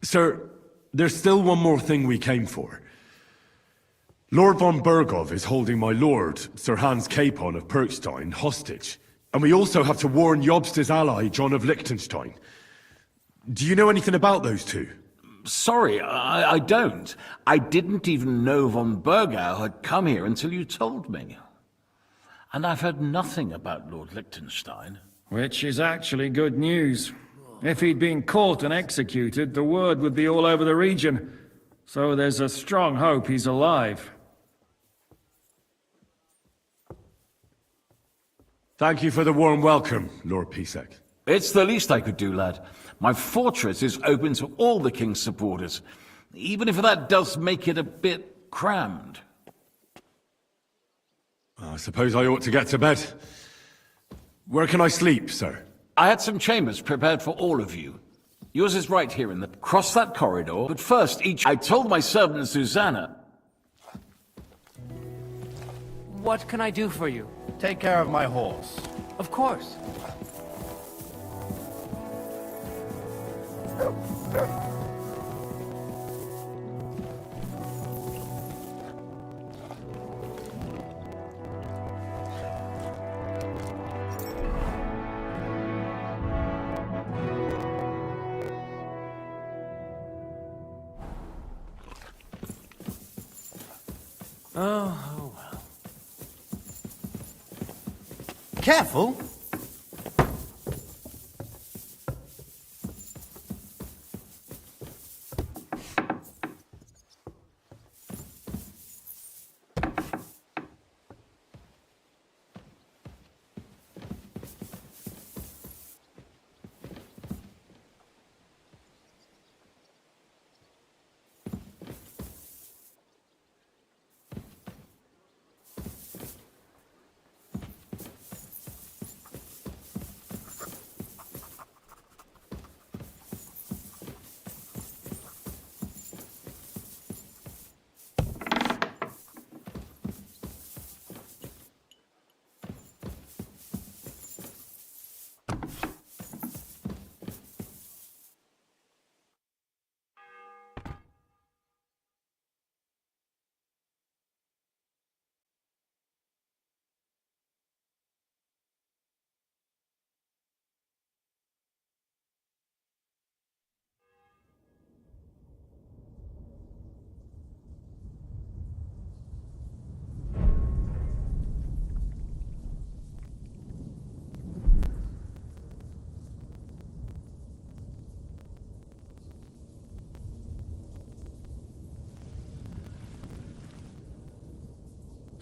Sir, there's still one more thing we came for. Lord von Bergov is holding my lord, Sir Hans Capon of Perkstein, hostage. And we also have to warn Jobst's ally, John of Liechtenstein. Do you know anything about those two? Sorry, I don't. I didn't even know von Bergau had come here until you told me. And I've heard nothing about Lord Liechtenstein. Which is actually good news. If he'd been caught and executed, the word would be all over the region. So there's a strong hope he's alive. Thank you for the warm welcome, Lord Pisek. It's the least I could do, lad. My fortress is open to all the king's supporters, even if that does make it a bit crammed. I suppose I ought to get to bed. Where can I sleep, sir? I had some chambers prepared for all of you. Yours is right here in the... Cross that corridor, but first I told my servant Susanna... What can I do for you? Take care of my horse. Of course. Oh, well. Careful!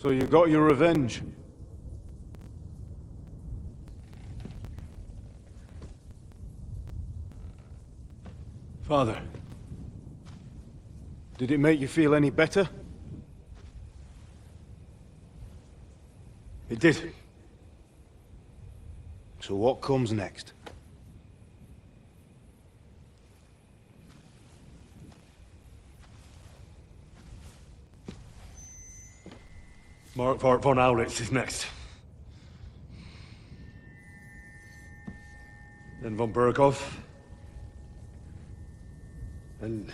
So you got your revenge? Father, did it make you feel any better? It did. So what comes next? Mark von Aulitz is next. Then von Berghoff. And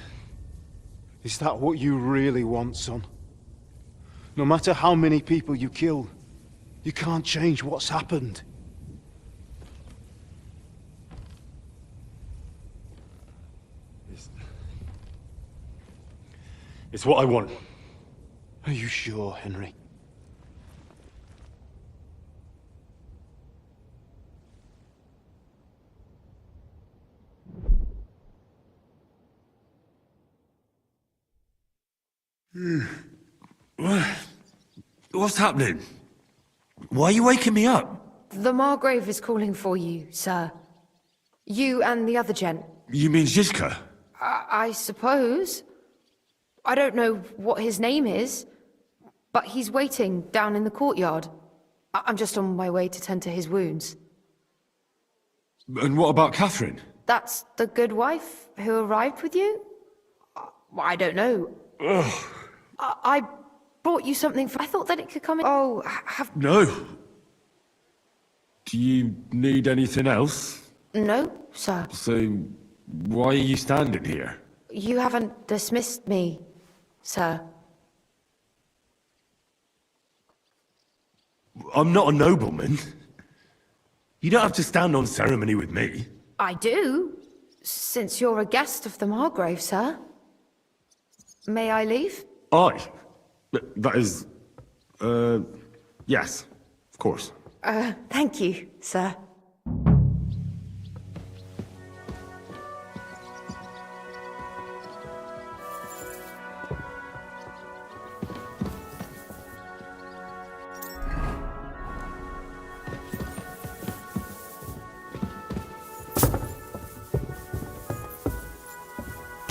is that what you really want, son? No matter how many people you kill, you can't change what's happened. It's what I want. Are you sure, Henry? What's happening? Why are you waking me up? The Margrave is calling for you, sir. You and the other gent. You mean Zizka? I suppose. I don't know what his name is, but he's waiting down in the courtyard. I'm just on my way to tend to his wounds. And what about Catherine? That's the good wife who arrived with you? I don't know. I brought you something I thought that it could come in. Oh, No. Do you need anything else? No, sir. So, why are you standing here? You haven't dismissed me, sir. I'm not a nobleman. You don't have to stand on ceremony with me. I do, since you're a guest of the Margrave, sir. May I leave? That is... yes, of course. Thank you, sir.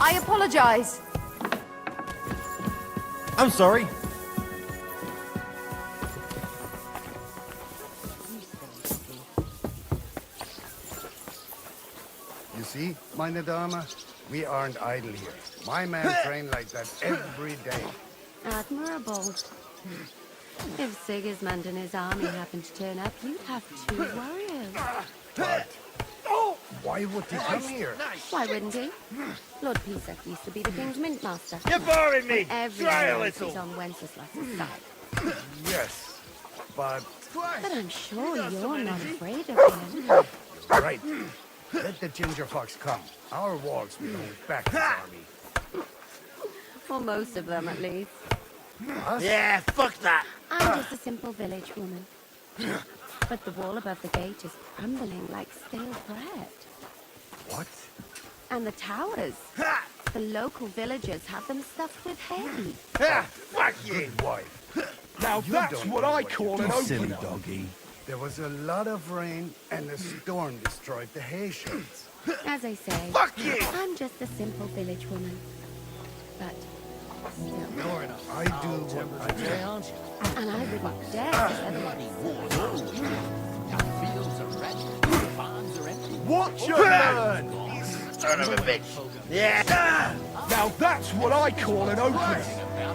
I apologize. I'm sorry. You see, meine Dame, we aren't idle here. My men train like that every day. Admirable. If Sigismund and his army happened to turn up, you'd have 2 warriors. But why would he come here? Why wouldn't he? Lord Pisak used to be the king's mint master. You're boring me! Everyone Try a knows little! he's on Wenceslas's side. Yes, but... But I'm sure you're not afraid of him. Right. Let the ginger fox come. Our walls will hold back his army. Or most of them, at least. Us? Yeah, fuck that! I'm just a simple village woman. But the wall above the gate is crumbling like stale bread. What? And the towers. The local villagers have them stuffed with hay. Fuck you! Good wife. Now You that's don't what know I what call you're an doing. opener. Doggy. There was a lot of rain, and the storm destroyed the hay sheds. As I say, Fuck you! I'm just a simple village woman. But still. I do what I can. And I wouldn't dare to Watch your turn! Son of a bitch! Yeah! Now that's what I call an opener.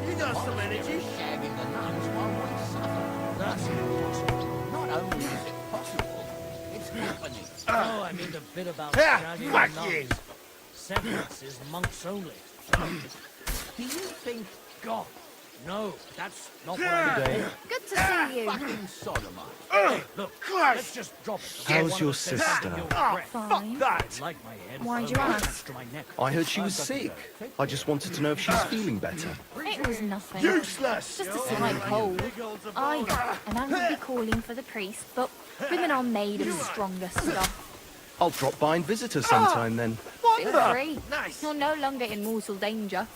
You got some energy. Not only is it possible, it's happening. Oh, I mean the bit about Yeah, shagging fuck the you. nuns. Severance is monks only. Do you think God, no, that's not what I mean. Good to see you. fucking sodomite? Look, Christ. let's just drop it. How's your sister? Fuck that! Like my head. Why'd you ask? To my neck. I heard she was sick. I just wanted to know if she's feeling better. It was nothing. Useless! Just a slight cold. And I'm going to be calling for the priest, but women are made of stronger stuff. I'll drop by and visit her sometime then. Feel free. Nice. You're no longer in mortal danger.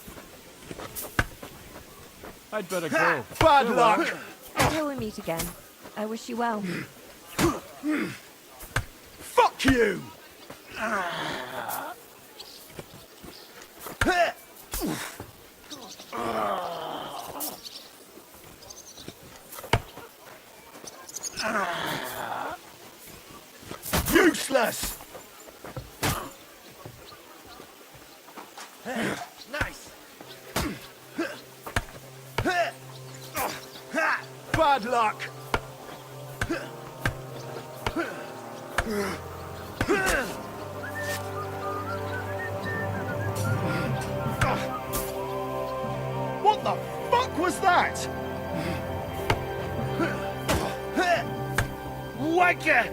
I'd better go. Bad luck! Until we meet again, I wish you well. Fuck you! Useless! Nice. Bad luck! What the fuck was that? Wanker!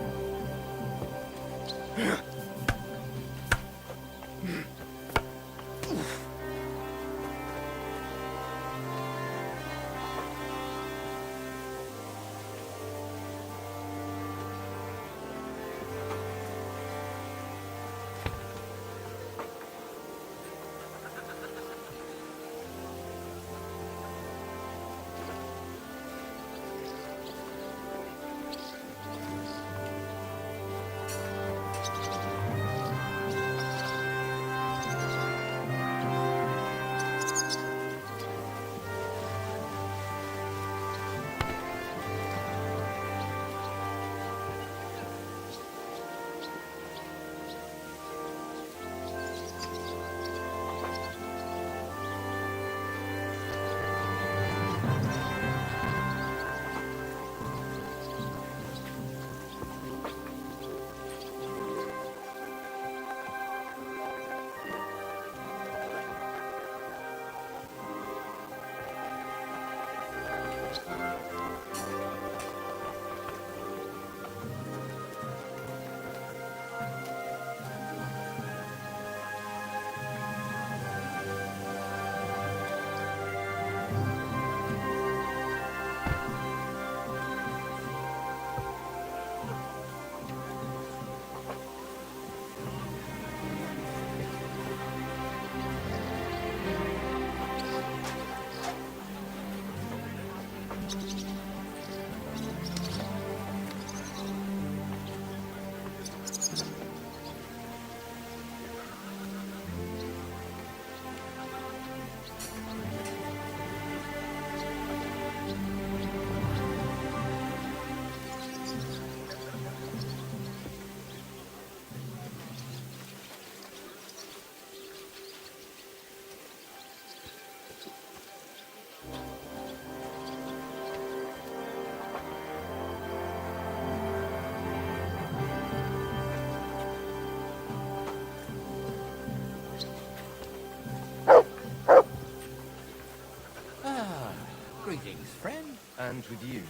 And with you.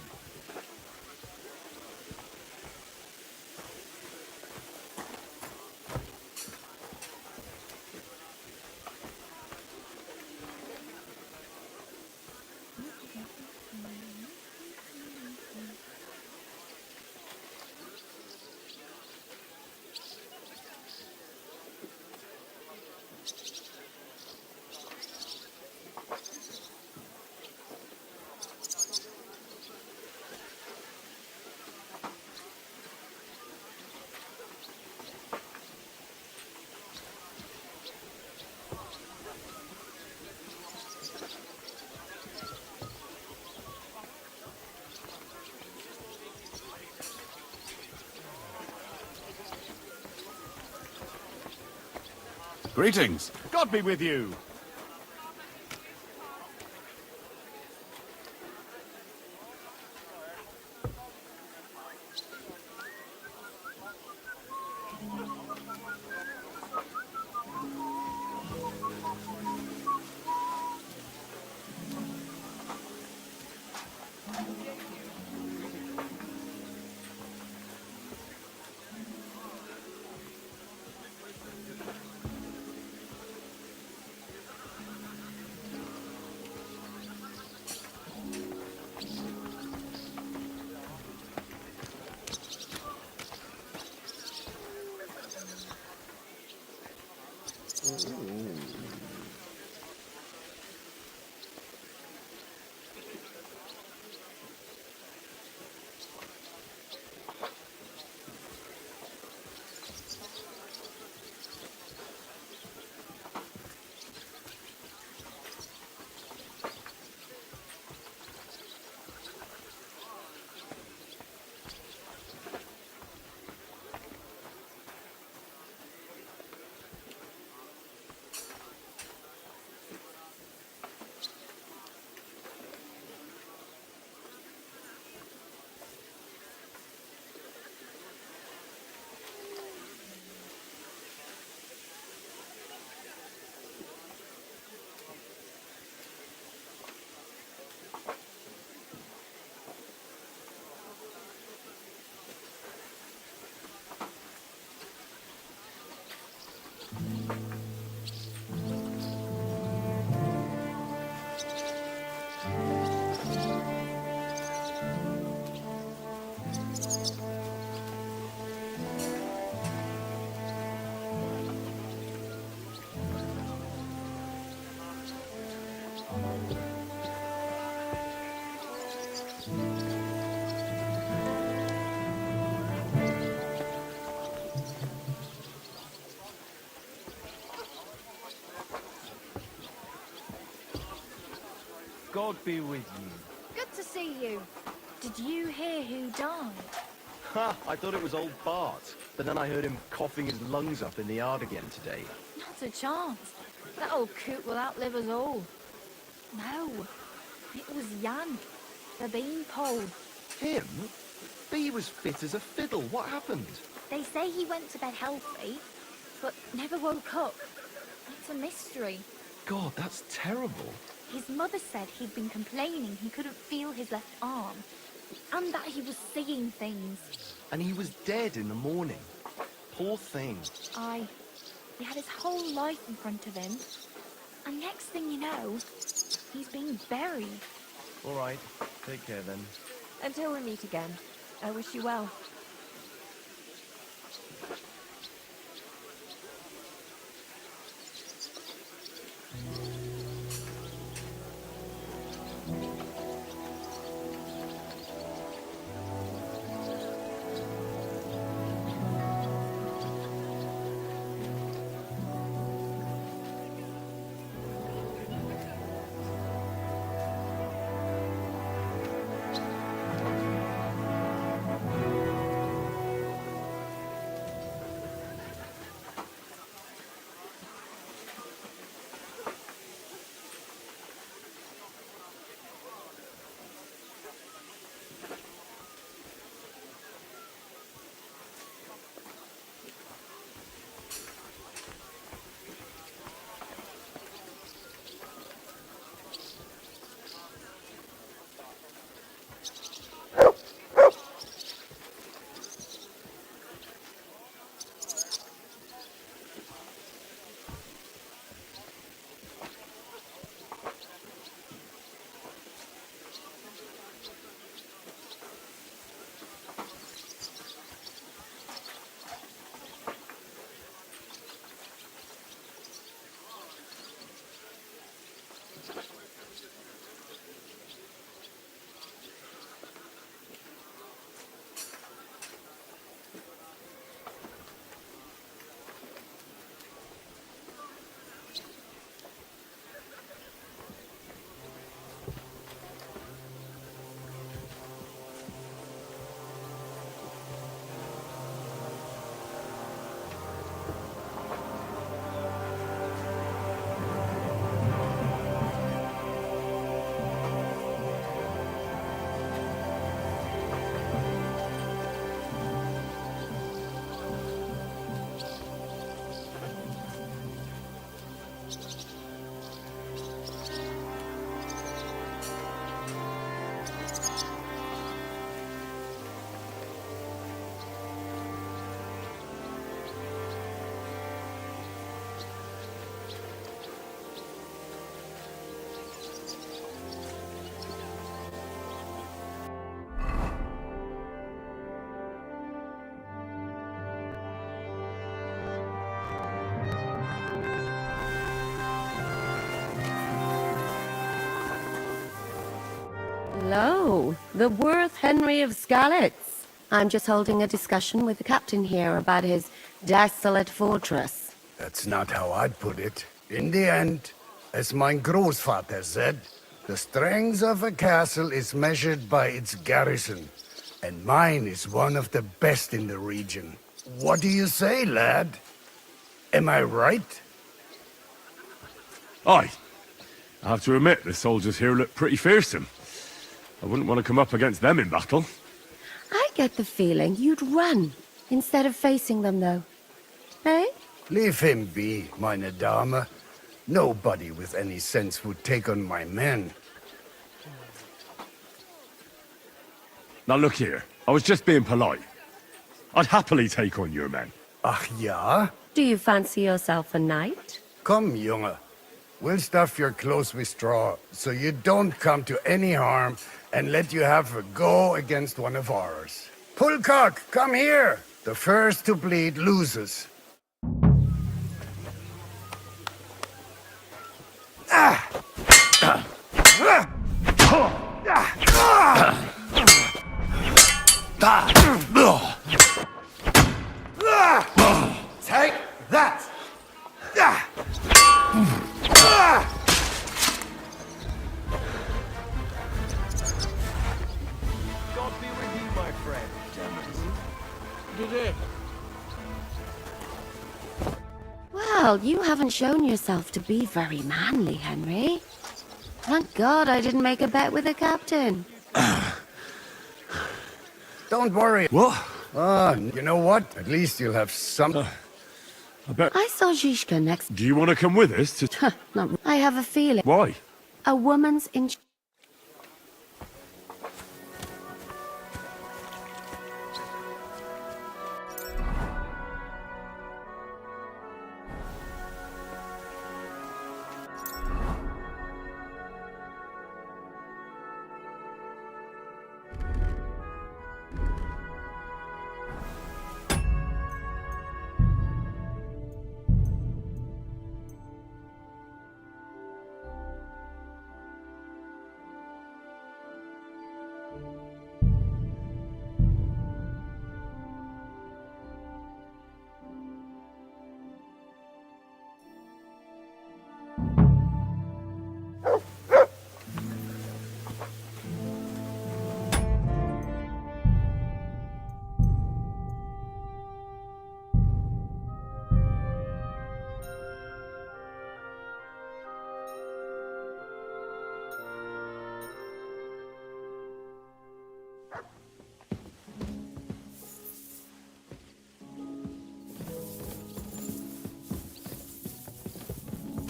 Greetings. God be with you. God be with you. Good to see you. Did you hear who died? Ha! I thought it was old Bart, but then I heard him coughing his lungs up in the yard again today. Not a chance. That old coot will outlive us all. No, it was Jan, the beanpole. Him? He was fit as a fiddle. What happened? They say he went to bed healthy, but never woke up. It's a mystery. God, that's terrible. His mother said he'd been complaining he couldn't feel his left arm, and that he was seeing things. And he was dead in the morning. Poor thing. Aye. He had his whole life in front of him. And next thing you know, he's being buried. All right. Take care then. Until we meet again, I wish you well. Hello, the worth Henry of Skalitz. I'm just holding a discussion with the captain here about his desolate fortress. That's not how I'd put it. In the end, as my großvater said, the strength of a castle is measured by its garrison, and mine is one of the best in the region. What do you say, lad? Am I right? Aye. I have to admit, the soldiers here look pretty fearsome. I wouldn't want to come up against them in battle. I get the feeling you'd run instead of facing them, though. Eh? Leave him be, meine Dame. Nobody with any sense would take on my men. Now look here, I was just being polite. I'd happily take on your men. Ach ja? Do you fancy yourself a knight? Come, Junge. We'll stuff your clothes with straw, so you don't come to any harm, and let you have a go against one of ours. Pulcock, come here! The first to bleed loses. Take that! God be with you, my friend. Did it? Well, you haven't shown yourself to be very manly, Henry. Thank God I didn't make a bet with the captain. Don't worry. What? You know what? At least you'll have some... I bet... I saw Zizka next... Do you want to come with us to... No, I have a feeling. Why? A woman's in...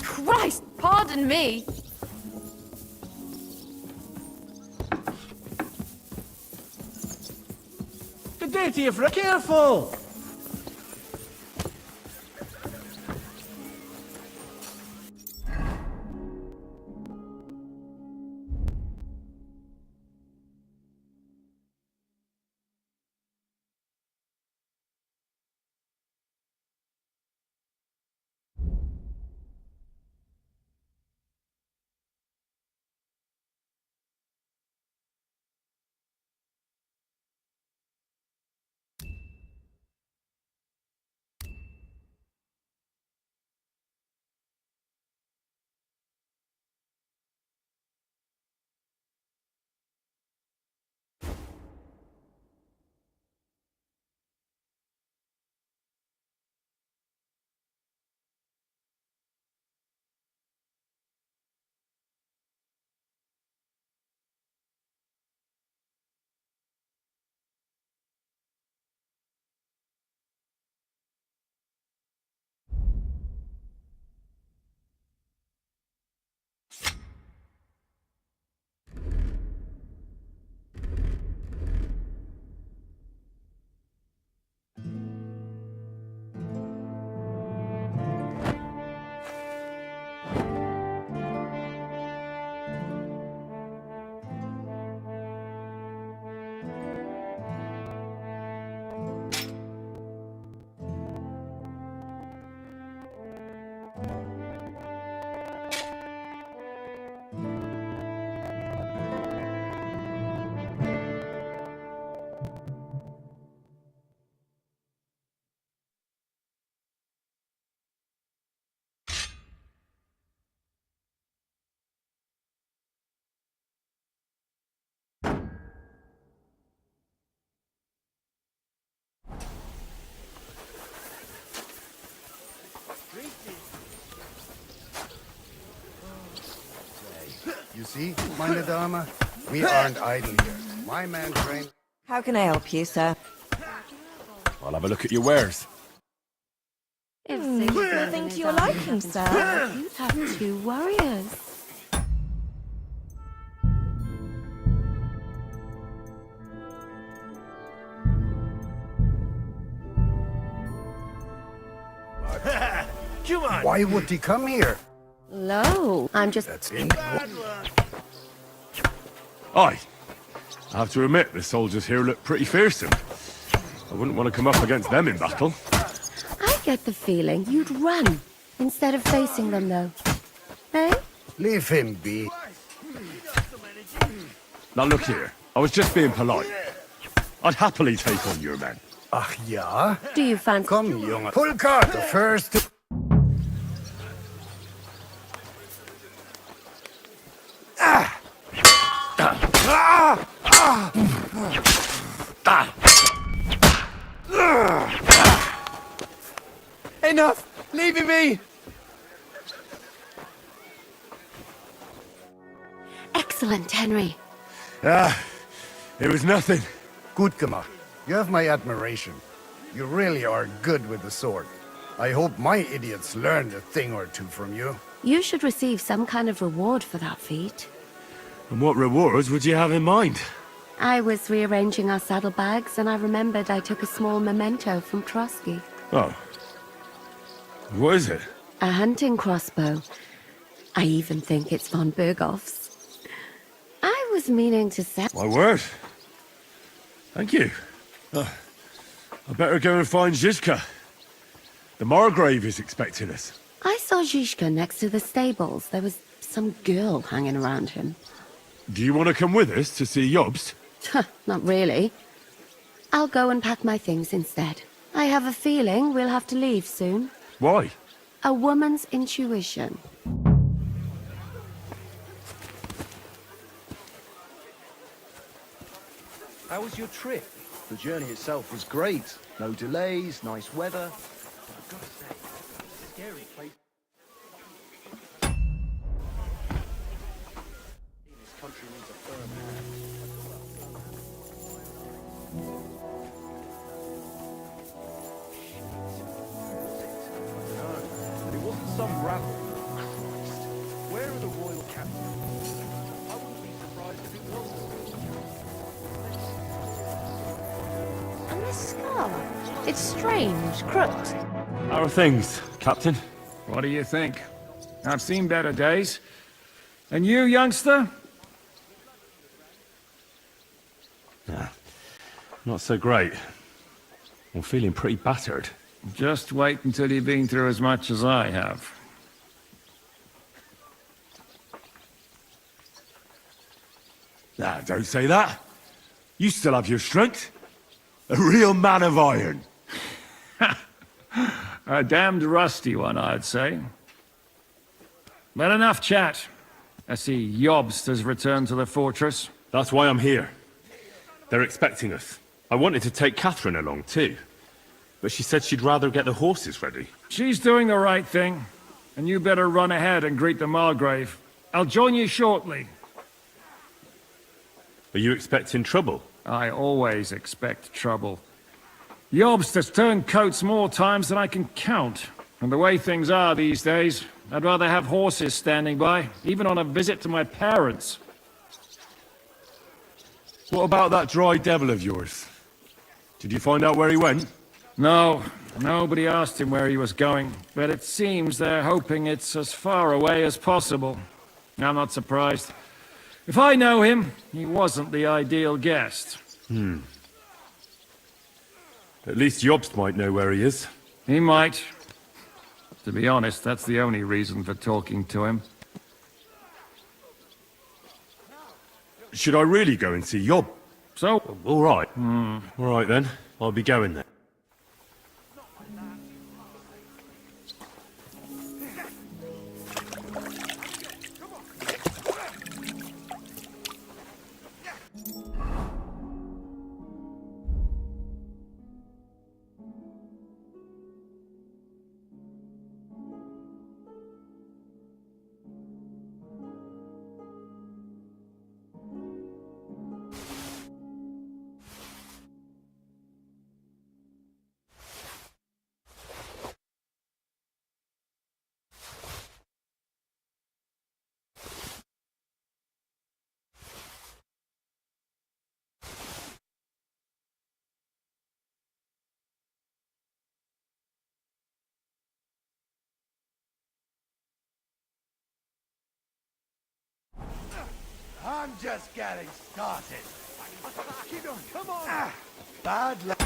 Christ, pardon me. Good day to you, friend. Careful! You see, meine Dame, we aren't idle here. My man trained... How can I help you, sir? I'll have a look at your wares. Nothing to your liking, sir. You'd have 2 warriors. Come on! Why would he come here? Lo, I'm just... That's in... Aye. I have to admit, the soldiers here look pretty fearsome. I wouldn't want to come up against them in battle. I get the feeling you'd run instead of facing them, though. Eh? Leave him be. Now look here, I was just being polite. I'd happily take on your men. Ach ja? Do you fancy... Kom, jongen. Pull card, the first... Enough! Leave me be! Excellent, Henry. It was nothing. Gut gemacht. You have my admiration. You really are good with the sword. I hope my idiots learned a thing or two from you. You should receive some kind of reward for that feat. And what rewards would you have in mind? I was rearranging our saddlebags, and I remembered I took a small memento from Trotsky. Oh. What is it? A hunting crossbow. I even think it's von Berghoff's. I was meaning to say... My word. Thank you. I better go and find Zizka. The Margrave is expecting us. I saw Zizka next to the stables. There was some girl hanging around him. Do you want to come with us to see Jobst? Not really. I'll go and pack my things instead. I have a feeling we'll have to leave soon. Why? A woman's intuition. How was your trip? The journey itself was great. No delays, nice weather. But I've got to say, it's a scary place. This country needs a firm hand. But it wasn't some rabble. Christ. Where are the royal captains? I wouldn't be surprised if it was. And this scar? It's strange, crooked. How are things, Captain? What do you think? I've seen better days. And you, youngster? Nah, not so great. I'm feeling pretty battered. Just wait until you've been through as much as I have. Nah, don't say that. You still have your strength. A real man of iron. A damned rusty one, I'd say. But enough chat. I see Jobst has returned to the fortress. That's why I'm here. They're expecting us. I wanted to take Catherine along too, but she said she'd rather get the horses ready. She's doing the right thing, and you better run ahead and greet the Margrave. I'll join you shortly. Are you expecting trouble? I always expect trouble. Jobst has turned coats more times than I can count. And the way things are these days, I'd rather have horses standing by, even on a visit to my parents. What about that dry devil of yours? Did you find out where he went? No, nobody asked him where he was going, but it seems they're hoping it's as far away as possible. I'm not surprised. If I know him, he wasn't the ideal guest. At least Jobst might know where he is. He might. To be honest, that's the only reason for talking to him. Should I really go and see Job? So? All right. All right then. I'll be going then. I'm just getting started. Keep going, come on! Bad luck.